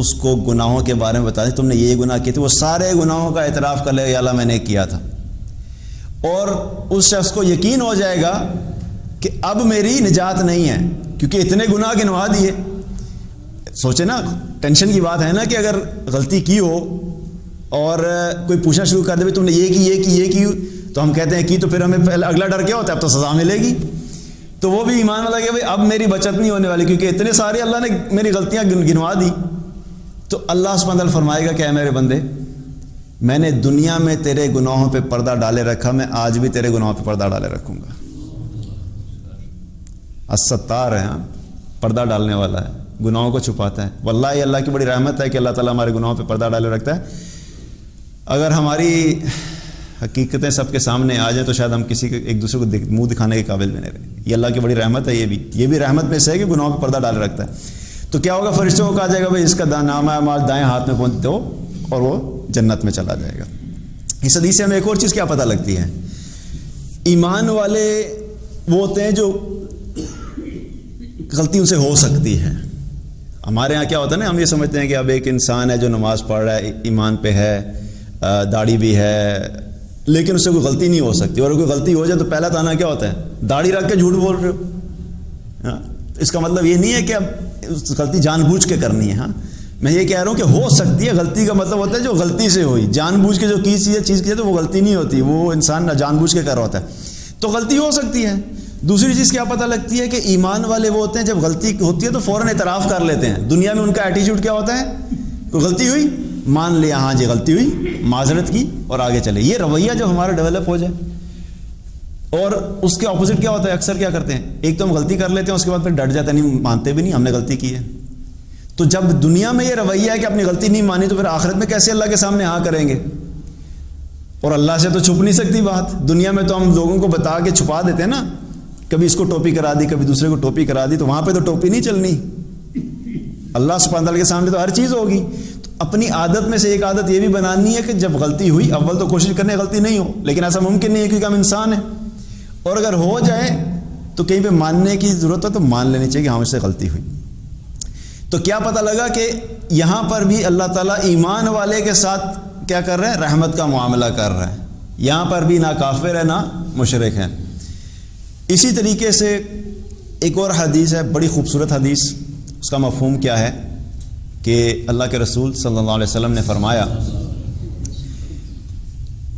اس کو گناہوں کے بارے میں بتا دیں، تم نے یہ گناہ کیے تھے، وہ سارے گناہوں کا اعتراف کر لے گا یا اللہ میں نے کیا تھا۔ اور اس شخص کو یقین ہو جائے گا کہ اب میری نجات نہیں ہے، کیونکہ اتنے گناہ گنوا دیے۔ سوچے نا، ٹینشن کی بات ہے نا کہ اگر غلطی کی ہو اور کوئی پوچھنا شروع کر دے تم نے یہ کی تو ہم کہتے ہیں کی، تو پھر ہمیں پہلے اگلا ڈر کیا ہوتا ہے، اب تو سزا ملے گی۔ تو وہ بھی ایمان والا کہ بھائی اب میری بچت نہیں ہونے والی، کیونکہ اتنے سارے اللہ نے میری غلطیاں گنوا دی۔ تو اللہ سبحانہ تعالیٰ فرمائے گا کہ اے میرے بندے، میں نے دنیا میں تیرے گناہوں پہ پردہ ڈالے رکھا، میں آج بھی تیرے گناہوں پہ پردہ ڈالے رکھوں گا۔ الستار ہے، پردہ ڈالنے والا ہے، گناہوں کو چھپاتا ہے۔ واللہ اللہ کی بڑی رحمت ہے کہ اللہ تعالیٰ ہمارے گناہوں پہ پردہ ڈالے رکھتا ہے۔ اگر ہماری حقیقتیں سب کے سامنے آ جائیں تو شاید ہم کسی ایک دوسرے کو منہ دکھانے کے قابل بھی نہیں رہے۔ یہ اللہ کی بڑی رحمت ہے، یہ بھی رحمت میں سے ہے کہ گناہوں پہ پردہ ڈالے رکھتا ہے۔ تو کیا ہوگا، فرشتوں کو کہا جائے گا بھائی اس کا نامہ اعمال دائیں ہاتھ میں پہنچتے ہو، اور وہ جنت میں چلا جائے گا۔ اس حدیث سے ہمیں ایک اور چیز کیا پتہ لگتی ہے، ایمان والے وہ ہوتے ہیں جو غلطی ان سے ہو سکتی ہے۔ ہمارے ہاں کیا ہوتا ہے نا، ہم یہ سمجھتے ہیں کہ اب ایک انسان ہے جو نماز پڑھ رہا ہے، ایمان پہ ہے، داڑھی بھی ہے، لیکن اس سے کوئی غلطی نہیں ہو سکتی، اور کوئی غلطی ہو جائے تو پہلا تانا کیا ہوتا ہے، داڑھی رکھ کے جھوٹ بول رہے ہو۔ اس کا مطلب یہ نہیں ہے کہ اب غلطی جان بوجھ کے کرنی ہے۔ ہاں میں یہ کہہ رہا ہوں کہ ہو سکتی ہے، غلطی کا مطلب ہوتا ہے جو غلطی سے ہوئی، جان بوجھ کے جو چیز کی تو وہ غلطی نہیں ہوتی، وہ انسان نہ جان بوجھ کے کر رہا ہوتا ہے، تو غلطی ہو سکتی ہے۔ دوسری چیز کیا پتہ لگتی ہے کہ ایمان والے وہ ہوتے ہیں جب غلطی ہوتی ہے تو فوراً اعتراف کر لیتے ہیں۔ دنیا میں ان کا ایٹیٹیوڈ کیا ہوتا ہے، کوئی غلطی ہوئی مان لیا، ہاں جی غلطی ہوئی، معذرت کی اور آگے چلے۔ یہ رویہ جو ہمارا ڈیولپ ہو جائے، اور اس کے اپوزٹ کیا ہوتا ہے، اکثر کیا کرتے ہیں، ایک تو ہم غلطی کر لیتے ہیں، اس کے بعد پھر ڈٹ جاتے ہیں، نہیں مانتے بھی نہیں ہم نے غلطی کی ہے۔ تو جب دنیا میں یہ رویہ ہے کہ اپنی غلطی نہیں مانی، تو پھر آخرت میں کیسے اللہ کے سامنے ہاں کریں گے؟ اور اللہ سے تو چھپ نہیں سکتی بات۔ دنیا میں تو ہم لوگوں کو بتا کے چھپا دیتے ہیں نا، کبھی اس کو ٹوپی کرا دی، کبھی دوسرے کو ٹوپی کرا دی، تو وہاں پہ تو ٹوپی نہیں چلنی، اللہ سبحانہ تعالیٰ کے سامنے تو ہر چیز ہوگی۔ تو اپنی عادت میں سے ایک عادت یہ بھی بنانی ہے کہ جب غلطی ہوئی، اول تو کوشش کرنے غلطی نہیں ہو، لیکن ایسا ممکن نہیں ہے کیونکہ ہم انسان ہیں، اور اگر ہو جائے تو کہیں پہ ماننے کی ضرورت ہے تو مان لینی چاہیے کہ ہاں مجھ سے غلطی ہوئی۔ تو کیا پتہ لگا کہ یہاں پر بھی اللہ تعالیٰ ایمان والے کے ساتھ کیا کر رہے ہیں، رحمت کا معاملہ کر رہا ہے۔ یہاں پر بھی نہ کافر ہے نہ مشرک ہے۔ اسی طریقے سے ایک اور حدیث ہے، بڑی خوبصورت حدیث، اس کا مفہوم کیا ہے کہ اللہ کے رسول صلی اللہ علیہ وسلم نے فرمایا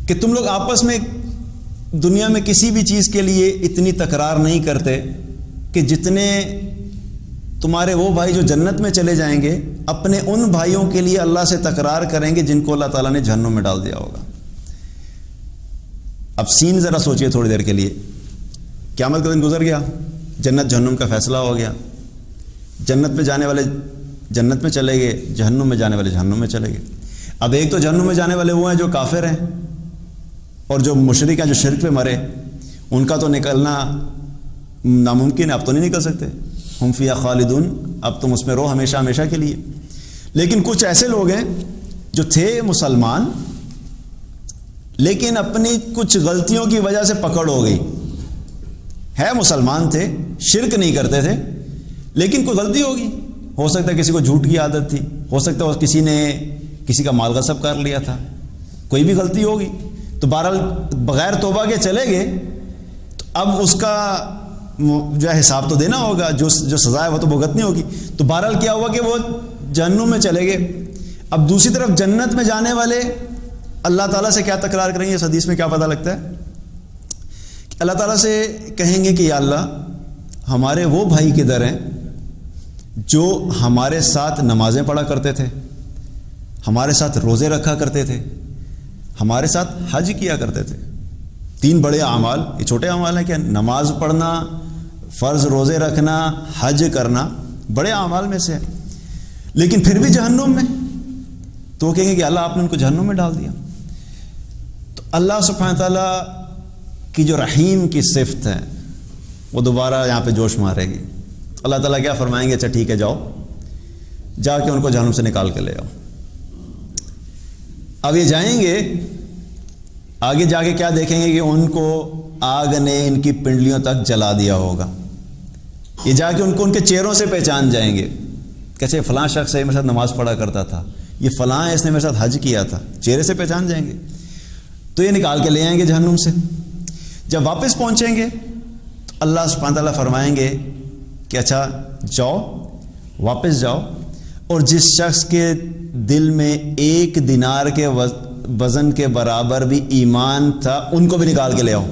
کہ تم لوگ آپس میں دنیا میں کسی بھی چیز کے لیے اتنی تکرار نہیں کرتے کہ جتنے تمہارے وہ بھائی جو جنت میں چلے جائیں گے اپنے ان بھائیوں کے لیے اللہ سے تکرار کریں گے جن کو اللہ تعالیٰ نے جہنم میں ڈال دیا ہوگا۔ اب سین ذرا سوچئے تھوڑی دیر کے لیے، قیامت کا دن گزر گیا، جنت جہنم کا فیصلہ ہو گیا، جنت میں جانے والے جنت میں چلے گئے، جہنم میں جانے والے جہنم میں چلے گئے۔ اب ایک تو جہنم میں جانے والے وہ ہیں جو کافر ہیں، اور جو مشرک ہیں جو شرک پہ مرے، ان کا تو نکلنا ناممکن ہے، اب تو نہیں نکل سکتے، ہم فیہا خالدون، اب تم اس میں رہو ہمیشہ ہمیشہ کے لیے۔ لیکن کچھ ایسے لوگ ہیں جو تھے مسلمان لیکن اپنی کچھ غلطیوں کی وجہ سے پکڑ ہو گئی، ہے مسلمان تھے، شرک نہیں کرتے تھے، لیکن کوئی غلطی ہوگی، ہو سکتا ہے کسی کو جھوٹ کی عادت تھی، ہو سکتا ہے کسی نے کسی کا مال غصب کر لیا تھا، کوئی بھی غلطی ہوگی، تو بہرحال بغیر توبہ کے چلے گئے، تو اب اس کا جو ہے حساب تو دینا ہوگا، جو سزا ہے وہ تو بھگتنی ہوگی۔ تو بہرحال کیا ہوا کہ وہ جہنم میں چلے گئے۔ اب دوسری طرف جنت میں جانے والے اللہ تعالیٰ سے کیا تکرار کریں گے، اس حدیث میں کیا پتہ لگتا ہے کہ اللہ تعالیٰ سے کہیں گے کہ یا اللہ ہمارے وہ بھائی کدھر ہیں جو ہمارے ساتھ نمازیں پڑھا کرتے تھے، ہمارے ساتھ روزے رکھا کرتے تھے، ہمارے ساتھ حج کیا کرتے تھے۔ 3 بڑے اعمال، یہ چھوٹے اعمال ہیں کیا؟ نماز پڑھنا، فرض روزے رکھنا، حج کرنا بڑے اعمال میں سے ہے، لیکن پھر بھی جہنم میں۔ تو وہ کہیں گے کہ اللہ آپ نے ان کو جہنم میں ڈال دیا. تو اللہ سبحانہ تعالیٰ کی جو رحیم کی صفت ہے وہ دوبارہ یہاں پہ جوش مارے گی. اللہ تعالیٰ کیا فرمائیں گے؟ اچھا ٹھیک ہے، جاؤ جا کے ان کو جہنم سے نکال کے لے آؤ. اب یہ جائیں گے، آگے جا کے کیا دیکھیں گے کہ ان کو آگ نے ان کی پنڈلیوں تک جلا دیا ہوگا. یہ جا کے ان کو ان کے چہروں سے پہچان جائیں گے کہ اچھا فلاں شخص ہے، میرے ساتھ نماز پڑھا کرتا تھا، یہ فلاں ہے، اس نے میرے ساتھ حج کیا تھا. چہرے سے پہچان جائیں گے. تو یہ نکال کے لے آئیں گے جہنم سے. جب واپس پہنچیں گے تو اللہ سبحانہ تعالیٰ فرمائیں گے کہ اچھا جاؤ، واپس جاؤ، اور جس شخص کے دل میں 1 دینار کے وزن کے برابر بھی ایمان تھا ان کو بھی نکال کے لے آؤ.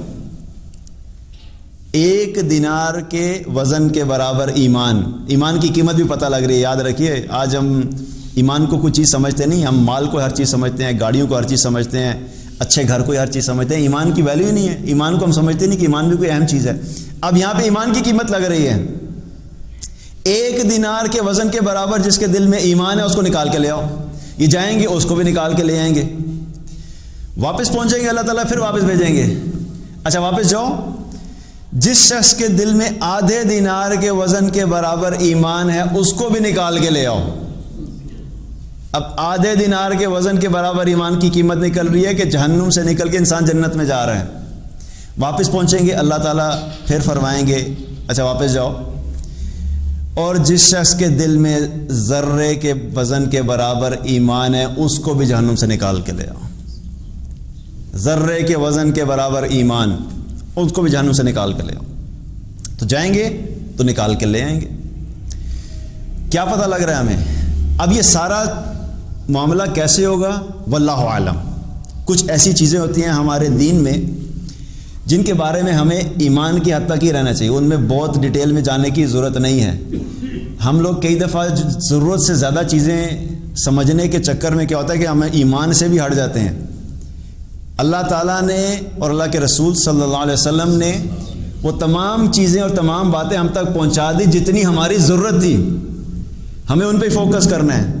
1 دینار کے وزن کے برابر ایمان. ایمان کی قیمت بھی پتہ لگ رہی ہے. یاد رکھیے، آج ہم ایمان کو کوئی چیز سمجھتے نہیں، ہم مال کو ہر چیز سمجھتے ہیں، گاڑیوں کو ہر چیز سمجھتے ہیں، اچھے گھر کو ہر چیز سمجھتے ہیں. ایمان کی ویلیو ہی نہیں ہے. ایمان کو ہم سمجھتے نہیں کہ ایمان بھی کوئی اہم چیز ہے. اب یہاں پہ ایمان کی قیمت لگ رہی ہے. 1 دینار کے وزن کے برابر جس کے دل میں ایمان ہے اس کو نکال کے لے آؤ. یہ جائیں گے، اس کو بھی نکال کے لے آئیں گے. واپس پہنچیں گے، اللہ تعالیٰ پھر واپس بھیجیں گے. اچھا واپس جاؤ، جس شخص کے دل میں آدھے دینار کے وزن کے برابر ایمان ہے اس کو بھی نکال کے لے آؤ. اب آدھے دینار کے وزن کے برابر ایمان کی قیمت نکل رہی ہے کہ جہنم سے نکل کے انسان جنت میں جا رہا ہے. واپس پہنچیں گے، اللہ تعالیٰ پھر فرمائیں گے اچھا واپس جاؤ، اور جس شخص کے دل میں ذرے کے وزن کے برابر ایمان ہے اس کو بھی جہنم سے نکال کے لے آؤ. ذرے کے وزن کے برابر ایمان، اس کو بھی جہنم سے نکال کے لے آؤ. تو جائیں گے تو نکال کے لے آئیں گے. کیا پتہ لگ رہا ہے ہمیں؟ اب یہ سارا معاملہ کیسے ہوگا واللہ عالم. کچھ ایسی چیزیں ہوتی ہیں ہمارے دین میں جن کے بارے میں ہمیں ایمان کی حد تک ہی رہنا چاہیے، ان میں بہت ڈیٹیل میں جانے کی ضرورت نہیں ہے. ہم لوگ کئی دفعہ ضرورت سے زیادہ چیزیں سمجھنے کے چکر میں کیا ہوتا ہے کہ ہمیں ایمان سے بھی ہٹ جاتے ہیں. اللہ تعالیٰ نے اور اللہ کے رسول صلی اللہ علیہ وسلم نے وہ تمام چیزیں اور تمام باتیں ہم تک پہنچا دی جتنی ہماری ضرورت تھی. ہمیں ان پہ فوکس کرنا ہے.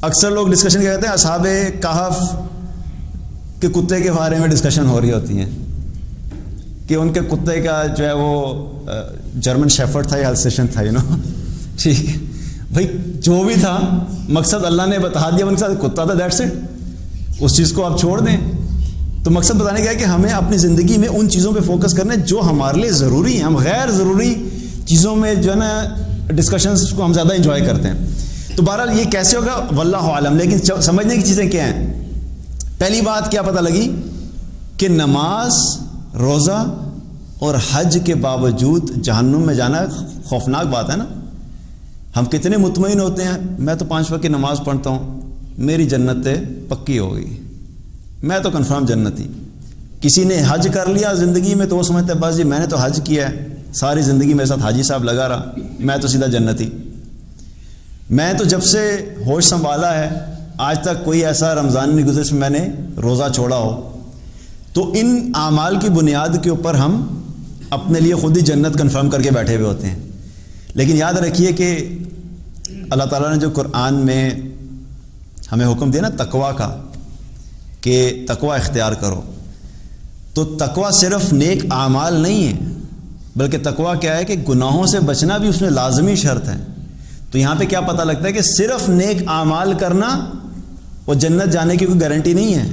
اکثر لوگ ڈسکشن کیا کہتے ہیں، اصحاب کہف کے کتے کے بارے میں ڈسکشن ہو رہی ہوتی ہیں کہ ان کے کتے کا جو ہے وہ جرمن شیفرڈ تھا یا السیشن تھا، ٹھیک ہے بھائی، جو بھی تھا مقصد اللہ نے بتا دیا، ان کے ساتھ کتا تھا، دیٹس اٹ. اس چیز کو آپ چھوڑ دیں. تو مقصد بتانے کا ہے کہ ہمیں اپنی زندگی میں ان چیزوں پہ فوکس کرنا ہے جو ہمارے لیے ضروری ہیں. ہم غیر ضروری چیزوں میں جو ہے نا ڈسکشنز کو ہم زیادہ انجوائے کرتے ہیں. تو بہرحال یہ کیسے ہوگا واللہ عالم. لیکن سمجھنے کی چیزیں کیا ہیں؟ پہلی بات کیا پتہ لگی کہ نماز، روزہ اور حج کے باوجود جہنم میں جانا خوفناک بات ہے نا. ہم کتنے مطمئن ہوتے ہیں، میں تو 5 وقت کی نماز پڑھتا ہوں، میری جنت پکی ہو گئی، میں تو کنفرم جنتی. کسی نے حج کر لیا زندگی میں تو وہ سمجھتا ہے بس جی میں نے تو حج کیا ہے، ساری زندگی میرے ساتھ حاجی صاحب لگا رہا، میں تو سیدھا جنتی. میں تو جب سے ہوش سنبھالا ہے آج تک کوئی ایسا رمضان نہیں گزرا جس میں میں نے روزہ چھوڑا ہو. تو ان اعمال کی بنیاد کے اوپر ہم اپنے لیے خود ہی جنت کنفرم کر کے بیٹھے ہوئے ہوتے ہیں. لیکن یاد رکھیے کہ اللہ تعالیٰ نے جو قرآن میں ہمیں حکم دیا نا تقویٰ کا کہ تقویٰ اختیار کرو، تو تقویٰ صرف نیک اعمال نہیں ہے، بلکہ تقویٰ کیا ہے کہ گناہوں سے بچنا بھی اس میں لازمی شرط ہے. تو یہاں پہ کیا پتہ لگتا ہے کہ صرف نیک اعمال کرنا وہ جنت جانے کی کوئی گارنٹی نہیں ہے.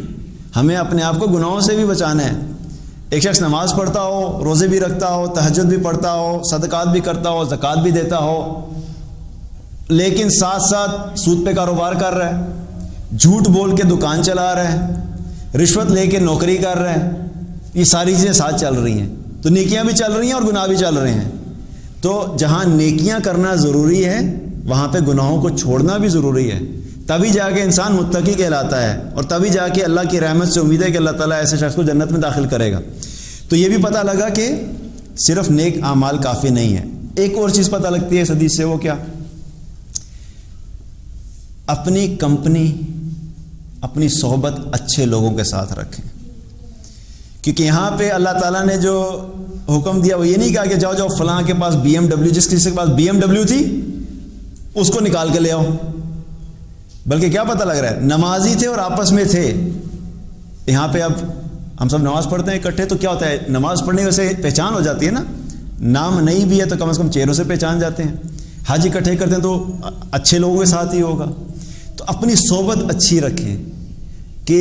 ہمیں اپنے آپ کو گناہوں سے بھی بچانا ہے. ایک شخص نماز پڑھتا ہو، روزے بھی رکھتا ہو، تہجد بھی پڑھتا ہو، صدقات بھی کرتا ہو، زکوٰۃ بھی دیتا ہو، لیکن ساتھ ساتھ سود پہ کاروبار کر رہا ہے، جھوٹ بول کے دکان چلا رہا ہے، رشوت لے کے نوکری کر رہا ہے. یہ ساری چیزیں ساتھ چل رہی ہیں. تو نیکیاں بھی چل رہی ہیں اور گناہ بھی چل رہے ہیں. تو جہاں نیکیاں کرنا ضروری ہے وہاں پہ گناہوں کو چھوڑنا بھی ضروری ہے. تبھی جا کے انسان متقی کہلاتا ہے، اور تبھی جا کے اللہ کی رحمت سے امید ہے کہ اللہ تعالیٰ ایسے شخص کو جنت میں داخل کرے گا. تو یہ بھی پتہ لگا کہ صرف نیک اعمال کافی نہیں ہے. ایک اور چیز پتہ لگتی ہے اس حدیث سے، وہ کیا؟ اپنی کمپنی، اپنی صحبت اچھے لوگوں کے ساتھ رکھیں. کیونکہ یہاں پہ اللہ تعالیٰ نے جو حکم دیا وہ یہ نہیں کہا کہ جاؤ جاؤ فلاں کے پاس BMW، جس کسی کے پاس BMW تھی اس کو نکال کے لے آؤ. بلکہ کیا پتہ لگ رہا ہے، نمازی تھے اور آپس میں تھے. یہاں پہ اب ہم سب نماز پڑھتے ہیں اکٹھے تو کیا ہوتا ہے، نماز پڑھنے سے پہچان ہو جاتی ہے نا. نام نہیں بھی ہے تو کم از کم چہروں سے پہچان جاتے ہیں. حج اکٹھے کرتے ہیں تو اچھے لوگوں کے ساتھ ہی ہوگا. تو اپنی صحبت اچھی رکھیں کہ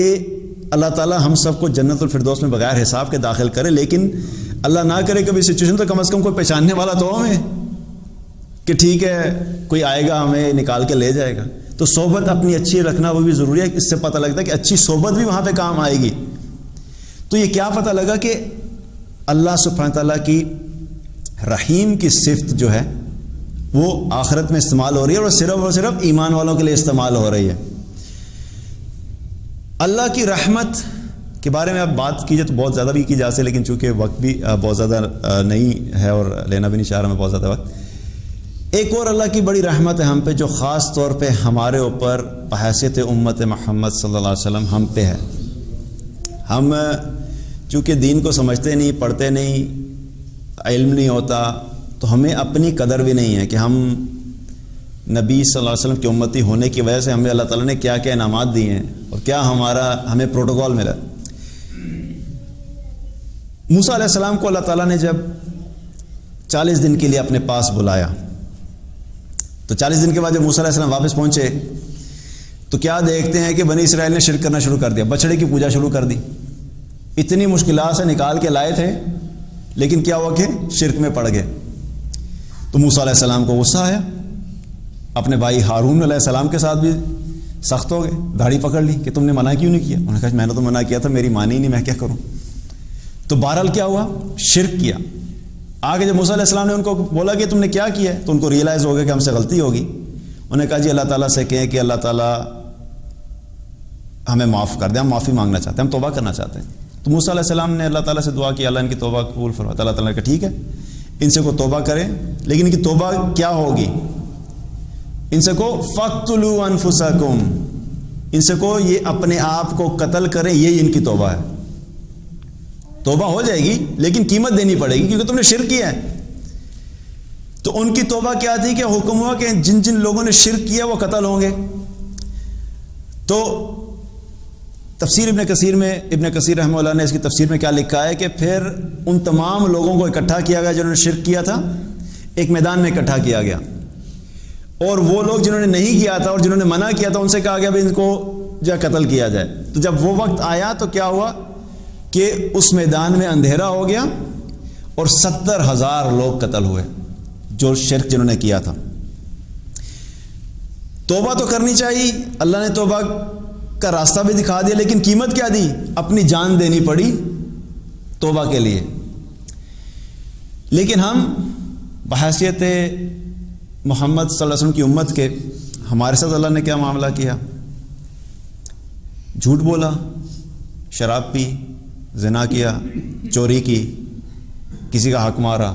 اللہ تعالیٰ ہم سب کو جنت الفردوس میں بغیر حساب کے داخل کرے. لیکن اللہ نہ کرے کبھی سچویشن تو کم از کم کوئی پہچاننے والا تو ہمیں کہ ٹھیک ہے کوئی آئے گا ہمیں نکال کے لے جائے گا. تو صحبت اپنی اچھی رکھنا وہ بھی ضروری ہے. اس سے پتہ لگتا ہے کہ اچھی صحبت بھی وہاں پہ کام آئے گی. تو یہ کیا پتہ لگا کہ اللہ سبحانہ تعالیٰ کی رحیم کی صفت جو ہے وہ آخرت میں استعمال ہو رہی ہے اور صرف ایمان والوں کے لیے استعمال ہو رہی ہے. اللہ کی رحمت کے بارے میں اب بات کی جائے تو بہت زیادہ بھی کی جا سکے، لیکن چونکہ وقت بھی بہت زیادہ نہیں ہے اور لینا بھی نہیں چاہ رہا میں بہت زیادہ وقت. ایک اور اللہ کی بڑی رحمت ہے ہم پہ جو خاص طور پہ ہمارے اوپر بحیثیت امت محمد صلی اللہ علیہ وسلم ہم پہ ہے. ہم چونکہ دین کو سمجھتے نہیں، پڑھتے نہیں، علم نہیں ہوتا، تو ہمیں اپنی قدر بھی نہیں ہے کہ ہم نبی صلی اللہ علیہ وسلم کی امتی ہونے کی وجہ سے ہمیں اللہ تعالیٰ نے کیا کیا انعامات دیے ہیں اور کیا ہمیں پروٹوکول ملا. موسیٰ علیہ السلام کو اللہ تعالیٰ نے جب 40 دن کے لیے اپنے پاس بلایا تو 40 دن کے بعد جب موسیٰ علیہ السلام واپس پہنچے تو کیا دیکھتے ہیں کہ بنی اسرائیل نے شرک کرنا شروع کر دیا، بچڑے کی پوجا شروع کر دی. اتنی مشکلات سے نکال کے لائے تھے لیکن کیا ہوا کہ شرک میں پڑ گئے. تو موسیٰ علیہ السلام کو غصہ آیا، اپنے بھائی ہارون علیہ السلام کے ساتھ بھی سخت ہو گئے، داڑھی پکڑ لی کہ تم نے منع کیوں نہیں کیا. انہوں نے کہا میں نے تو منع کیا تھا، میری مانی ہی نہیں، میں کیا کروں. تو بہرحال کیا ہوا، شرک کیا. آگے جب موسیٰ علیہ السلام نے ان کو بولا کہ تم نے کیا کیا ہے تو ان کو ریئلائز ہو گیا کہ ہم سے غلطی ہوگی. انہوں نے کہا جی اللہ تعالیٰ سے کہیں کہ اللہ تعالیٰ ہمیں معاف کر دیں، ہم معافی مانگنا چاہتے ہیں، ہم توبہ کرنا چاہتے ہیں. تو موسیٰ علیہ السلام نے اللہ تعالیٰ سے دعا کی اللہ ان کی توبہ قبول فرما. اللہ تعالیٰ نے کہا ٹھیک ہے ان سے کو توبہ کریں، لیکن ان کی توبہ کیا ہوگی، ان سے کو فَاقْتُلُوا أَنفُسَكُمْ، ان سے کو یہ اپنے آپ کو قتل کریں، یہ ان کی توبہ ہے. توبہ ہو جائے گی لیکن قیمت دینی پڑے گی کیونکہ تم نے شرک کیا ہے. تو ان کی توبہ کیا تھی کہ حکم ہوا کہ جن جن لوگوں نے شرک کیا وہ قتل ہوں گے. تو تفسیر ابن کثیر رحمہ اللہ نے اس کی تفسیر میں کیا لکھا ہے کہ پھر ان تمام لوگوں کو اکٹھا کیا گیا جنہوں نے شرک کیا تھا، ایک میدان میں اکٹھا کیا گیا، اور وہ لوگ جنہوں نے نہیں کیا تھا اور جنہوں نے منع کیا تھا ان سے کہا گیا ان کو جا قتل کیا جائے. تو جب وہ وقت آیا تو کیا ہوا کہ اس میدان میں اندھیرا ہو گیا اور 70,000 لوگ قتل ہوئے جو شرک جنہوں نے کیا تھا. توبہ تو کرنی چاہیے، اللہ نے توبہ کا راستہ بھی دکھا دیا، لیکن قیمت کیا دی، اپنی جان دینی پڑی توبہ کے لیے. لیکن ہم بحیثیت محمد صلی اللہ علیہ وسلم کی امت کے ہمارے ساتھ اللہ نے کیا معاملہ کیا، جھوٹ بولا، شراب پی، زنا کیا، چوری کی، کسی کا حق مارا،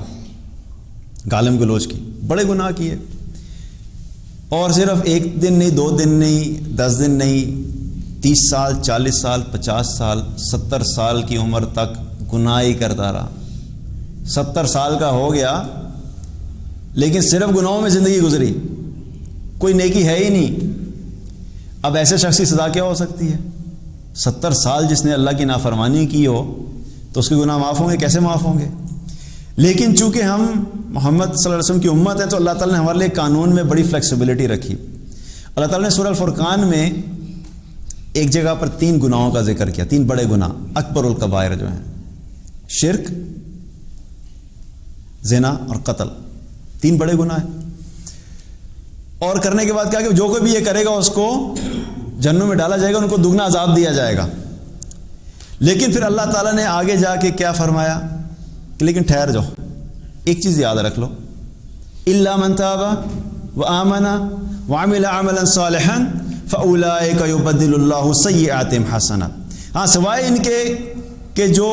گالم گلوچ کی، بڑے گناہ کیے. اور صرف 1 دن نہیں، 2 دن نہیں، 10 دن نہیں، 30 سال، 40 سال، 50 سال، 70 سال کی عمر تک گناہ ہی کرتا رہا. 70 سال کا ہو گیا لیکن صرف گناہوں میں زندگی گزری، کوئی نیکی ہے ہی نہیں. اب ایسے شخص کی سزا کیا ہو سکتی ہے؟ 70 سال جس نے اللہ کی نافرمانی کی ہو تو اس کے گناہ معاف ہوں گے؟ کیسے معاف ہوں گے؟ لیکن چونکہ ہم محمد صلی اللہ علیہ وسلم کی امت ہے تو اللہ تعالیٰ نے ہمارے لیے قانون میں بڑی فلیکسیبلٹی رکھی. اللہ تعالیٰ نے سورہ الفرقان میں ایک جگہ پر 3 گناہوں کا ذکر کیا، 3 بڑے گناہ، اکبر الکبائر جو ہیں، شرک، زنا اور قتل، 3 بڑے گناہ ہیں. اور کرنے کے بعد کیا کہ جو کوئی بھی یہ کرے گا اس کو جہنم میں ڈالا جائے گا، ان کو دگنا عذاب دیا جائے گا. لیکن پھر اللہ تعالیٰ نے آگے جا کے کیا فرمایا کہ لیکن ٹھہر جاؤ، ایک چیز یاد رکھ لو، الا من تاب وآمن وعمل عملا صالحا فاولئک یبدل اللہ سیئاتہم حسنات. ہاں سوائے ان کے کہ جو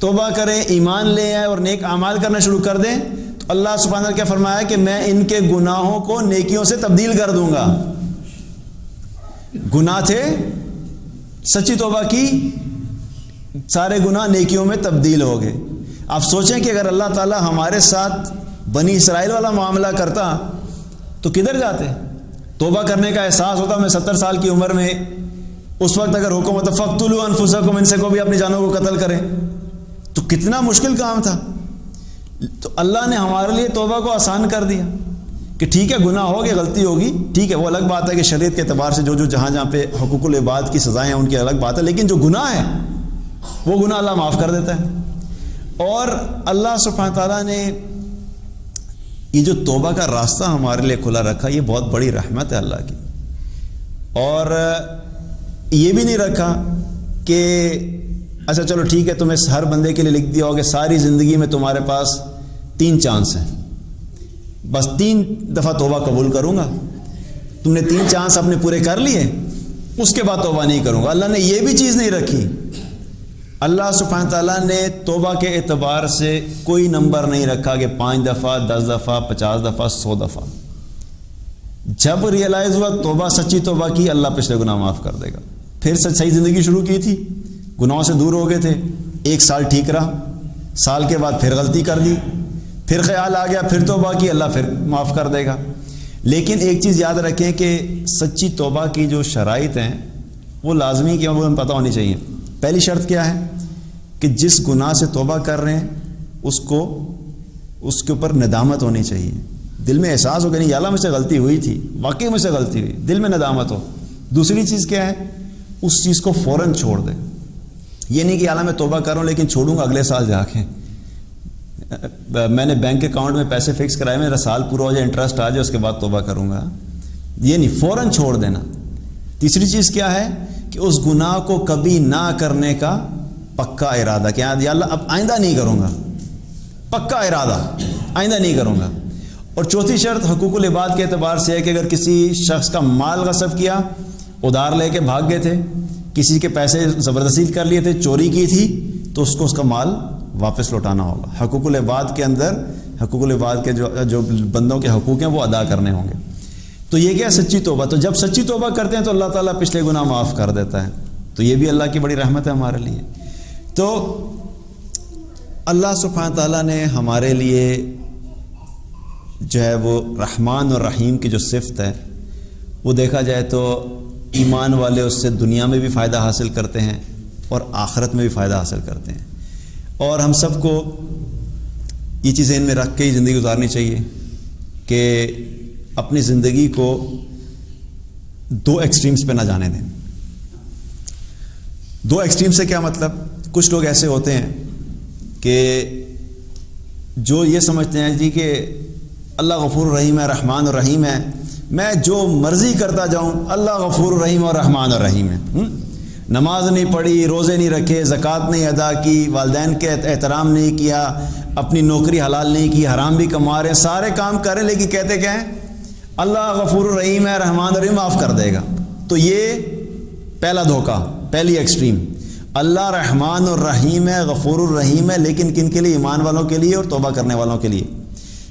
توبہ کریں، ایمان لے آئیں اور نیک اعمال کرنا شروع کر دیں تو اللہ سبحانہ وتعالیٰ کیا فرمایا کہ میں ان کے گناہوں کو نیکیوں سے تبدیل کر دوں گا. گناہ تھے، سچی توبہ کی، سارے گناہ نیکیوں میں تبدیل ہو گئے. آپ سوچیں کہ اگر اللہ تعالیٰ ہمارے ساتھ بنی اسرائیل والا معاملہ کرتا تو کدھر جاتے؟ توبہ کرنے کا احساس ہوتا میں 70 سال کی عمر میں، اس وقت اگر حکم ہوتا فقتلوا انفسکم، ان سے کو بھی اپنی جانوں کو قتل کریں، تو کتنا مشکل کام تھا. تو اللہ نے ہمارے لیے توبہ کو آسان کر دیا کہ ٹھیک ہے گناہ ہوگی، غلطی ہوگی، ٹھیک ہے وہ الگ بات ہے کہ شریعت کے اعتبار سے جو جہاں پہ حقوق العباد کی سزائیں ہیں ان کی الگ بات ہے، لیکن جو گناہ ہے وہ گناہ اللہ معاف کر دیتا ہے. اور اللہ سبحانہ تعالیٰ نے یہ جو توبہ کا راستہ ہمارے لیے کھلا رکھا، یہ بہت بڑی رحمت ہے اللہ کی. اور یہ بھی نہیں رکھا کہ اچھا چلو ٹھیک ہے تمہیں ہر بندے کے لیے لکھ دیا ہو کہ ساری زندگی میں تمہارے پاس 3 چانس ہیں، بس 3 دفعہ توبہ قبول کروں گا. تم نے 3 چانس اپنے پورے کر لیے، اس کے بعد توبہ نہیں کروں گا. اللہ نے یہ بھی چیز نہیں رکھی. اللہ سبحانہ تعالیٰ نے توبہ کے اعتبار سے کوئی نمبر نہیں رکھا کہ 5 دفعہ 10 دفعہ 50 دفعہ 100 دفعہ. جب ریئلائز ہوا توبہ سچی توبہ کی، اللہ پچھلے گناہ معاف کر دے گا. پھر صحیح زندگی شروع کی تھی، گناہوں سے دور ہو گئے تھے، 1 سال ٹھیک رہا، سال کے بعد پھر غلطی کر دی، پھر خیال آ گیا، پھر توبہ کی، اللہ پھر معاف کر دے گا. لیکن ایک چیز یاد رکھیں کہ سچی توبہ کی جو شرائط ہیں وہ لازمی کہ وہ ہمیں پتہ ہونی چاہیے. پہلی شرط کیا ہے کہ جس گناہ سے توبہ کر رہے ہیں اس کے اوپر ندامت ہونی چاہیے، دل میں احساس ہو کہ نہیں یا اللہ مجھ سے غلطی ہوئی تھی، واقعی مجھ سے غلطی ہوئی، دل میں ندامت ہو. دوسری چیز کیا ہے، اس چیز کو فوراً چھوڑ دیں. یہ نہیں کہ یا اللہ میں توبہ کر رہا ہوں لیکن چھوڑوں گا اگلے سال جا کے، میں نے بینک اکاؤنٹ میں پیسے فکس کرائے، میرا سال پورا ہو جائے، انٹرسٹ آ جائے، اس کے بعد توبہ کروں گا. یہ نہیں، فوراً چھوڑ دینا. تیسری چیز کیا ہے کہ اس گناہ کو کبھی نہ کرنے کا پکا ارادہ، کہ یا اللہ اب آئندہ نہیں کروں گا، پکا ارادہ آئندہ نہیں کروں گا. اور چوتھی شرط حقوق العباد کے اعتبار سے ہے کہ اگر کسی شخص کا مال غصب کیا، ادھار لے کے بھاگ گئے تھے، کسی کے پیسے زبردستی کر لیے تھے، چوری کی تھی، تو اس کو اس کا مال واپس لوٹانا ہوگا. حقوق العباد کے اندر حقوق العباد کے جو بندوں کے حقوق ہیں وہ ادا کرنے ہوں گے. تو یہ کیا سچی توبہ. تو جب سچی توبہ کرتے ہیں تو اللہ تعالیٰ پچھلے گناہ معاف کر دیتا ہے. تو یہ بھی اللہ کی بڑی رحمت ہے ہمارے لیے. تو اللہ سبحانہ تعالیٰ نے ہمارے لیے جو ہے وہ رحمان اور رحیم کی جو صفت ہے وہ دیکھا جائے تو ایمان والے اس سے دنیا میں بھی فائدہ حاصل کرتے ہیں اور آخرت میں بھی فائدہ حاصل کرتے ہیں. اور ہم سب کو یہ چیزیں ان میں رکھ کے ہی زندگی گزارنی چاہیے کہ اپنی زندگی کو 2 ایکسٹریمز پہ نہ جانے دیں. 2 ایکسٹریم سے کیا مطلب، کچھ لوگ ایسے ہوتے ہیں کہ جو یہ سمجھتے ہیں جی کہ اللہ غفور الرحیم ہے، رحمان الرحیم ہے، میں جو مرضی کرتا جاؤں، اللہ غفور الرحیم اور رحمان الرحیم ہے. نماز نہیں پڑھی، روزے نہیں رکھے، زکوٰۃ نہیں ادا کی، والدین کے احترام نہیں کیا، اپنی نوکری حلال نہیں کی، حرام بھی کما رہے ہیں، سارے کام کر رہے ہیں، لیکن کہتے کیا ہیں اللہ غفور الرحیم ہے، رحمان الرحیم، معاف کر دے گا. تو یہ پہلا دھوکہ، پہلی ایکسٹریم. اللہ رحمان الرحیم ہے، غفور الرحیم ہے، لیکن کن کے لیے؟ ایمان والوں کے لیے اور توبہ کرنے والوں کے لیے.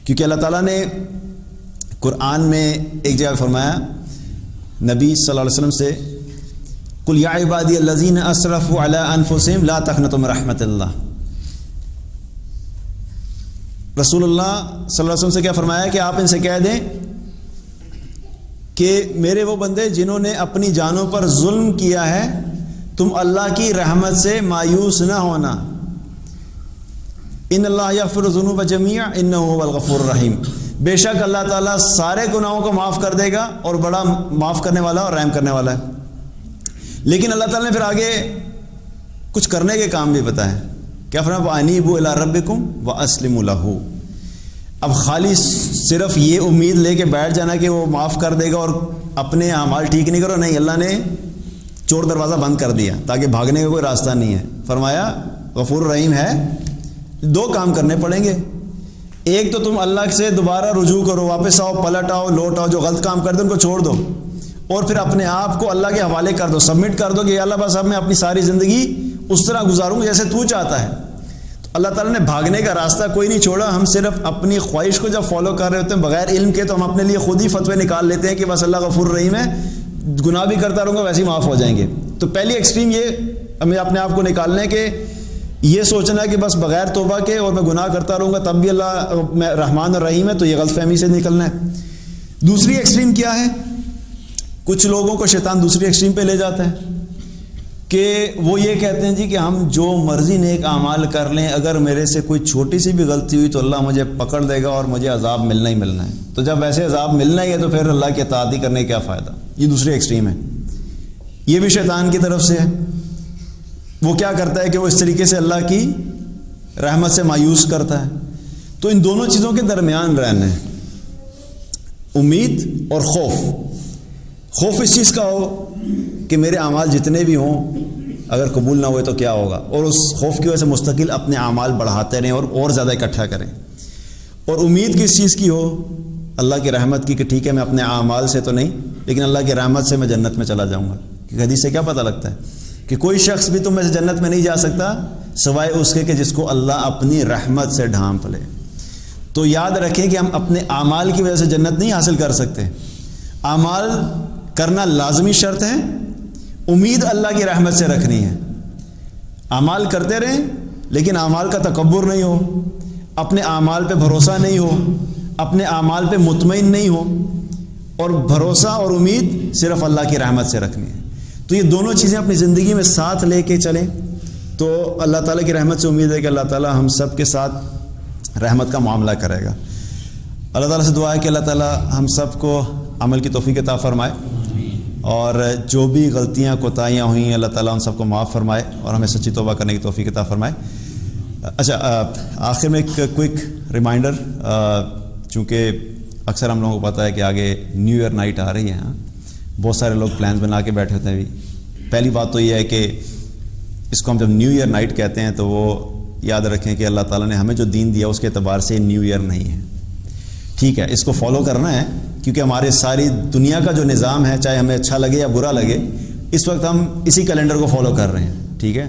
کیونکہ اللہ تعالیٰ نے قرآن میں ایک جگہ فرمایا نبی صلی اللہ علیہ وسلم سے، قل یا عبادی الذین اسرفوا علی انفسہم لا تقنطوا من رحمت اللہ. رسول اللہ صلی اللہ علیہ وسلم سے کیا فرمایا کہ آپ ان سے کہہ دیں کہ میرے وہ بندے جنہوں نے اپنی جانوں پر ظلم کیا ہے، تم اللہ کی رحمت سے مایوس نہ ہونا. ان اللہ یغفر الذنوب جميعا انہ هو الغفور الرحیم. بے شک اللہ تعالیٰ سارے گناہوں کو معاف کر دے گا اور بڑا معاف کرنے والا اور رحم کرنے والا ہے. لیکن اللہ تعالیٰ نے پھر آگے کچھ کرنے کے کام بھی بتائے. کیا فرمایا؟ وَأَنِيبُوا إِلَىٰ رَبِّكُمْ وَأَسْلِمُوا لَهُ. اب خالی صرف یہ امید لے کے بیٹھ جانا کہ وہ معاف کر دے گا اور اپنے اعمال ٹھیک نہیں کرو، نہیں، اللہ نے چور دروازہ بند کر دیا تاکہ بھاگنے کا کوئی راستہ نہیں ہے. فرمایا غفور الرحیم ہے. 2 کام کرنے پڑیں گے. ایک تو تم اللہ سے دوبارہ رجوع کرو، واپس آؤ، پلٹ آؤ، لوٹ آؤ، جو غلط کام کر دو ان کو چھوڑ دو، اور پھر اپنے آپ کو اللہ کے حوالے کر دو، سبمٹ کر دو کہ اللہ بس اب میں اپنی ساری زندگی اس طرح گزاروں گا جیسے تو چاہتا ہے. تو اللہ تعالیٰ نے بھاگنے کا راستہ کوئی نہیں چھوڑا. ہم صرف اپنی خواہش کو جب فالو کر رہے ہوتے ہیں بغیر علم کے، تو ہم اپنے لیے خود ہی فتوے نکال لیتے ہیں کہ بس اللہ غفور الرحیم ہے، گناہ بھی کرتا رہوں گا ویسے ہی معاف ہو جائیں گے. تو پہلی ایکسٹریم یہ ہمیں اپنے آپ کو نکالنا ہے کہ یہ سوچنا ہے کہ بس بغیر توبہ کے اور میں گناہ کرتا رہوں گا تب بھی اللہ رحمان الرحیم ہے، تو یہ غلط فہمی سے نکلنا ہے. دوسری ایکسٹریم کیا ہے کچھ لوگوں کو شیطان دوسری ایکسٹریم پہ لے جاتا ہے کہ وہ یہ کہتے ہیں جی کہ ہم جو مرضی نیک اعمال کر لیں، اگر میرے سے کوئی چھوٹی سی بھی غلطی ہوئی تو اللہ مجھے پکڑ دے گا اور مجھے عذاب ملنا ہی ملنا ہے، تو جب ویسے عذاب ملنا ہی ہے تو پھر اللہ کی اطاعت ہی کرنے کا کیا فائدہ۔ یہ دوسری ایکسٹریم ہے، یہ بھی شیطان کی طرف سے ہے۔ وہ کیا کرتا ہے کہ وہ اس طریقے سے اللہ کی رحمت سے مایوس کرتا ہے۔ تو ان دونوں چیزوں کے درمیان رہنا ہے، امید اور خوف۔ خوف اس چیز کا ہو کہ میرے اعمال جتنے بھی ہوں اگر قبول نہ ہوئے تو کیا ہوگا، اور اس خوف کی وجہ سے مستقل اپنے اعمال بڑھاتے رہیں اور زیادہ اکٹھا کریں۔ اور امید کس چیز کی ہو؟ اللہ کی رحمت کی، کہ ٹھیک ہے میں اپنے اعمال سے تو نہیں لیکن اللہ کی رحمت سے میں جنت میں چلا جاؤں گا۔ کہ حدیث سے کیا پتہ لگتا ہے کہ کوئی شخص بھی تم میں سے جنت میں نہیں جا سکتا سوائے اس کے کہ جس کو اللہ اپنی رحمت سے ڈھانپ لے۔ تو یاد رکھیں کہ ہم اپنے اعمال کی وجہ سے جنت نہیں حاصل کر سکتے، اعمال کرنا لازمی شرط ہے، امید اللہ کی رحمت سے رکھنی ہے۔ اعمال کرتے رہیں لیکن اعمال کا تکبر نہیں ہو، اپنے اعمال پہ بھروسہ نہیں ہو، اپنے اعمال پہ مطمئن نہیں ہو، اور بھروسہ اور امید صرف اللہ کی رحمت سے رکھنی ہے۔ تو یہ دونوں چیزیں اپنی زندگی میں ساتھ لے کے چلیں تو اللہ تعالیٰ کی رحمت سے امید ہے کہ اللہ تعالیٰ ہم سب کے ساتھ رحمت کا معاملہ کرے گا۔ اللہ تعالیٰ سے دعا ہے کہ اللہ تعالیٰ ہم سب کو عمل کی توفیق عطا فرمائے، اور جو بھی غلطیاں کوتاہیاں ہوئیں اللہ تعالیٰ ان سب کو معاف فرمائے اور ہمیں سچی توبہ کرنے کی توفیق عطا فرمائے۔ اچھا، آخر میں ایک کوئک ریمائنڈر، چونکہ اکثر ہم لوگوں کو پتہ ہے کہ آگے نیو ایئر نائٹ آ رہی ہے، بہت سارے لوگ پلانز بنا کے بیٹھے ہوتے ہیں بھی۔ پہلی بات تو یہ ہے کہ اس کو ہم جب نیو ایئر نائٹ کہتے ہیں تو وہ یاد رکھیں کہ اللہ تعالیٰ نے ہمیں جو دین دیا اس کے اعتبار سے نیو ایئر نہیں ہے، ٹھیک ہے؟ اس کو فالو کرنا ہے کیونکہ ہمارے ساری دنیا کا جو نظام ہے، چاہے ہمیں اچھا لگے یا برا لگے، اس وقت ہم اسی کیلنڈر کو فالو کر رہے ہیں، ٹھیک ہے؟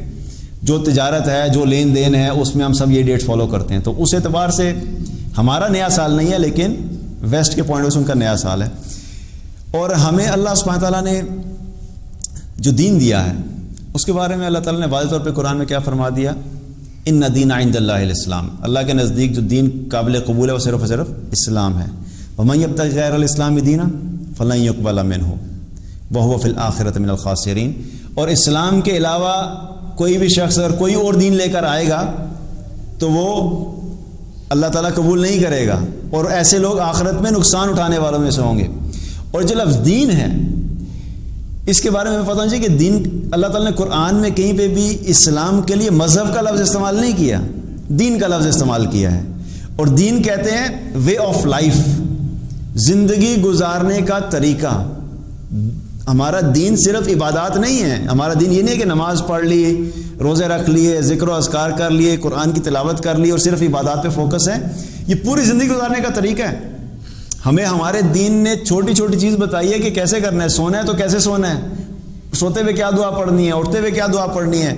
جو تجارت ہے، جو لین دین ہے، اس میں ہم سب یہ ڈیٹ فالو کرتے ہیں، تو اس اعتبار سے ہمارا نیا سال نہیں ہے لیکن ویسٹ کے پوائنٹ سے ان کا نیا سال ہے۔ اور ہمیں اللہ سبحانہ تعالیٰ نے جو دین دیا ہے اس کے بارے میں اللہ تعالیٰ نے واضح طور پہ قرآن میں کیا فرما دیا؟ ان دین عند اللہ الاسلام، اللہ کے نزدیک جو دین قابل قبول ہے وہ صرف اور صرف اسلام ہے۔ ومن یبتغی غیر الاسلام دینا فلن یقبل منہ وہو فی الآخرۃ من الخاسرین، اور اسلام کے علاوہ کوئی بھی شخص اگر کوئی اور دین لے کر آئے گا تو وہ اللہ تعالیٰ قبول نہیں کرے گا، اور ایسے لوگ آخرت میں نقصان اٹھانے والوں میں سے ہوں گے۔ اور جو لفظ دین ہے اس کے بارے میں پتہ ہونا چاہیے کہ دین، اللہ تعالیٰ نے قرآن میں کہیں پہ بھی اسلام کے لیے مذہب کا لفظ استعمال نہیں کیا، دین کا لفظ استعمال کیا ہے۔ اور دین کہتے ہیں وے آف لائف، زندگی گزارنے کا طریقہ۔ ہمارا دین صرف عبادات نہیں ہے، ہمارا دین یہ نہیں ہے کہ نماز پڑھ لی، روزے رکھ لیے، ذکر و اذکار کر لیے، قرآن کی تلاوت کر لی اور صرف عبادات پہ فوکس ہے۔ یہ پوری زندگی گزارنے کا طریقہ ہے۔ ہمیں ہمارے دین نے چھوٹی چھوٹی چیز بتائی ہے کہ کیسے کرنا ہے۔ سونا ہے تو کیسے سونا ہے، سوتے ہوئے کیا دعا پڑھنی ہے، اٹھتے ہوئے کیا دعا پڑھنی ہے،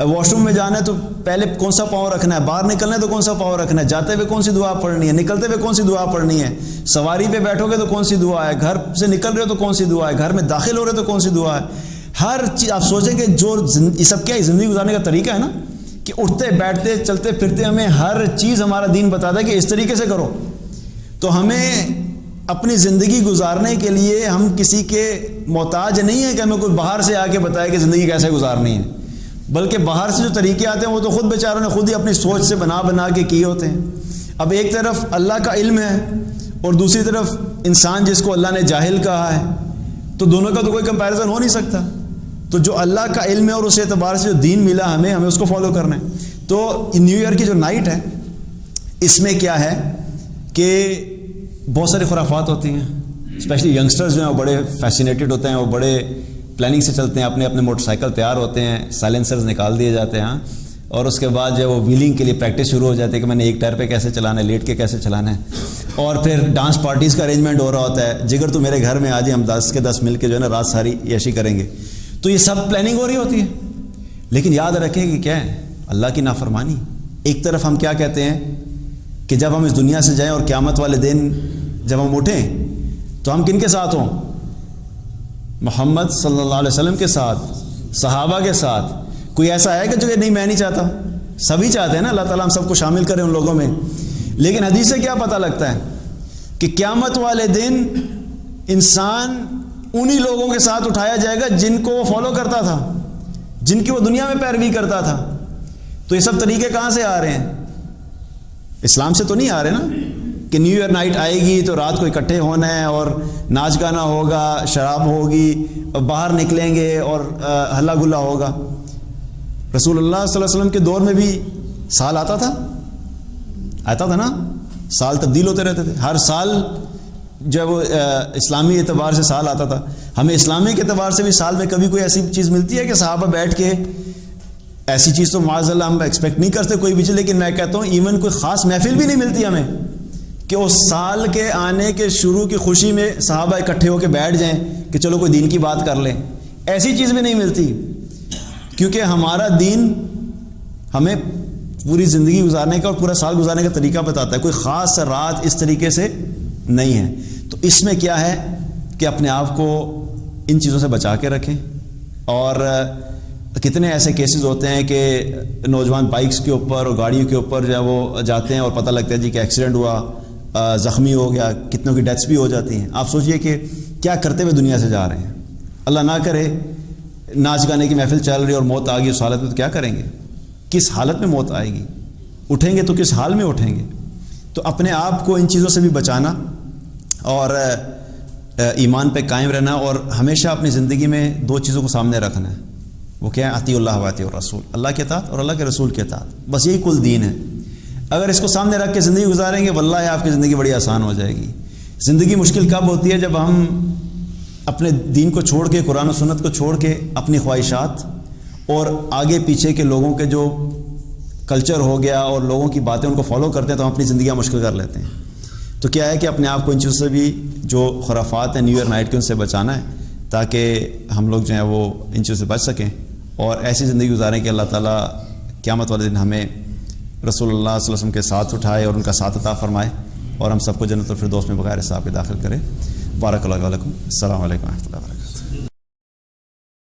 واش روم میں جانا ہے تو پہلے کون سا پاؤں رکھنا ہے، باہر نکلنا ہے تو کون سا پاؤں رکھنا ہے، جاتے ہوئے کون سی دعا پڑھنی ہے، نکلتے ہوئے کون سی دعا پڑھنی ہے، سواری پہ بیٹھو گے تو کون سی دعا ہے، گھر سے نکل رہے ہو تو کون سی دعا ہے، گھر میں داخل ہو رہے تو کون سی دعا ہے۔ ہر چیز آپ سوچیں کہ جو یہ سب کیا ہے، زندگی گزارنے کا طریقہ ہے نا، کہ اٹھتے بیٹھتے چلتے پھرتے ہمیں ہر چیز ہمارا دین بتاتا ہے کہ اس طریقے سے کرو۔ تو ہمیں اپنی زندگی گزارنے کے لیے ہم کسی کے محتاج نہیں ہیں کہ ہمیں کوئی باہر سے آ کے بتائے کہ زندگی کیسے گزارنی ہے، بلکہ باہر سے جو طریقے آتے ہیں وہ تو خود بیچاروں نے خود ہی اپنی سوچ سے بنا کے کیے ہوتے ہیں۔ اب ایک طرف اللہ کا علم ہے اور دوسری طرف انسان جس کو اللہ نے جاہل کہا ہے، تو دونوں کا تو کوئی کمپیریزن ہو نہیں سکتا۔ تو جو اللہ کا علم ہے اور اس اعتبار سے جو دین ملا ہمیں اس کو فالو کرنا ہے۔ تو نیو ایئر کی جو نائٹ ہے اس میں کیا ہے کہ بہت ساری خرافات ہوتی ہیں، اسپیشلی ینگسٹرز جو ہیں وہ بڑے فیسینیٹڈ ہوتے ہیں، وہ بڑے پلاننگ سے چلتے ہیں، اپنے اپنے موٹر سائیکل تیار ہوتے ہیں، سائلنسرز نکال دیے جاتے ہیں، اور اس کے بعد جو وہ ویلنگ کے لیے پریکٹس شروع ہو جاتی ہے کہ میں نے ایک ٹائر پہ کیسے چلانا ہے، لیٹ کے کیسے چلانا ہے، اور پھر ڈانس پارٹیز کا ارینجمنٹ ہو رہا ہوتا ہے، جگر تو میرے گھر میں آج ہم 10 کے 10 مل کے جو ہے نا رات ساری عیاشی کریں گے۔ تو یہ سب پلاننگ ہو رہی ہوتی ہے، لیکن یاد رکھیں کہ کیا ہے، اللہ کی نافرمانی۔ ایک طرف ہم کیا کہتے ہیں کہ جب ہم اس دنیا سے جائیں اور قیامت والے دن جب ہم اٹھیں تو ہم کن کے ساتھ ہوں؟ محمد صلی اللہ علیہ وسلم کے ساتھ، صحابہ کے ساتھ۔ کوئی ایسا ہے کہ جو کہ نہیں میں نہیں چاہتا؟ سبھی چاہتے ہیں نا، اللہ تعالیٰ ہم سب کو شامل کرے ان لوگوں میں۔ لیکن حدیث سے کیا پتہ لگتا ہے کہ قیامت والے دن انسان انہی لوگوں کے ساتھ اٹھایا جائے گا جن کو وہ فالو کرتا تھا، جن کی وہ دنیا میں پیروی کرتا تھا۔ تو یہ سب طریقے کہاں سے آ رہے ہیں؟ اسلام سے تو نہیں آ رہے نا، کہ نیو ایئر نائٹ آئے گی تو رات کو اکٹھے ہونا ہے اور ناچ گانا ہوگا، شراب ہوگی، باہر نکلیں گے اور ہلا گلا ہوگا۔ رسول اللہ صلی اللہ علیہ وسلم کے دور میں بھی سال آتا تھا نا، سال تبدیل ہوتے رہتے تھے، ہر سال جب اسلامی اعتبار سے سال آتا تھا۔ ہمیں اسلامی کے اعتبار سے بھی سال میں کبھی کوئی ایسی چیز ملتی ہے کہ صحابہ بیٹھ کے، ایسی چیز تو معاذ اللہ ہم ایکسپیکٹ نہیں کرتے کوئی بھی چیز، لیکن میں کہتا ہوں ایون کوئی خاص محفل بھی نہیں ملتی ہمیں کہ اس سال کے آنے کے شروع کی خوشی میں صحابہ اکٹھے ہو کے بیٹھ جائیں کہ چلو کوئی دین کی بات کر لیں۔ ایسی چیز بھی نہیں ملتی، کیونکہ ہمارا دین ہمیں پوری زندگی گزارنے کا اور پورا سال گزارنے کا طریقہ بتاتا ہے، کوئی خاص رات اس طریقے سے نہیں ہے۔ تو اس میں کیا ہے کہ اپنے آپ کو ان چیزوں سے بچا کے رکھیں۔ اور کتنے ایسے کیسز ہوتے ہیں کہ نوجوان بائکس کے اوپر اور گاڑیوں کے اوپر جو ہے وہ جاتے ہیں اور پتہ لگتا ہے جی کہ ایکسیڈنٹ ہوا، زخمی ہو گیا، کتنوں کی ڈیتھس بھی ہو جاتی ہیں۔ آپ سوچئے کہ کیا کرتے ہوئے دنیا سے جا رہے ہیں۔ اللہ نہ کرے ناچ گانے کی محفل چل رہی اور موت آ گئی اس حالت میں، تو کیا کریں گے؟ کس حالت میں موت آئے گی؟ اٹھیں گے تو کس حال میں اٹھیں گے؟ تو اپنے آپ کو ان چیزوں سے بھی بچانا اور ایمان پہ قائم رہنا، اور ہمیشہ اپنی زندگی میں دو چیزوں کو سامنے رکھنا ہے۔ وہ کیا ہے؟ اطیع اللہ و اطیع الرسول، اللہ کے اطاعت اور اللہ کے رسول کے اطاعت، بس یہی کل دین ہے۔ اگر اس کو سامنے رکھ کے زندگی گزاریں گے، واللہ آپ کی زندگی بڑی آسان ہو جائے گی۔ زندگی مشکل کب ہوتی ہے؟ جب ہم اپنے دین کو چھوڑ کے، قرآن و سنت کو چھوڑ کے، اپنی خواہشات اور آگے پیچھے کے لوگوں کے جو کلچر ہو گیا اور لوگوں کی باتیں ان کو فالو کرتے ہیں، تو ہم اپنی زندگیاں مشکل کر لیتے ہیں۔ تو کیا ہے کہ اپنے آپ کو ان چیزوں سے بھی، جو خرافات ہیں نیو ایئر نائٹ کے، ان سے بچانا ہے، تاکہ ہم لوگ جو ہیں وہ ان چیزوں سے بچ سکیں اور ایسی زندگی گزاریں کہ اللہ تعالیٰ قیامت والے دن ہمیں رسول اللہ صلی اللہ علیہ وسلم کے ساتھ اٹھائے اور ان کا ساتھ عطا فرمائے، اور ہم سب کو جنت الفردوس میں بغیر حساب کے داخل کرے۔ بارک اللہ علیکم۔ السلام علیکم و رحمۃ اللہ وبرکاتہ۔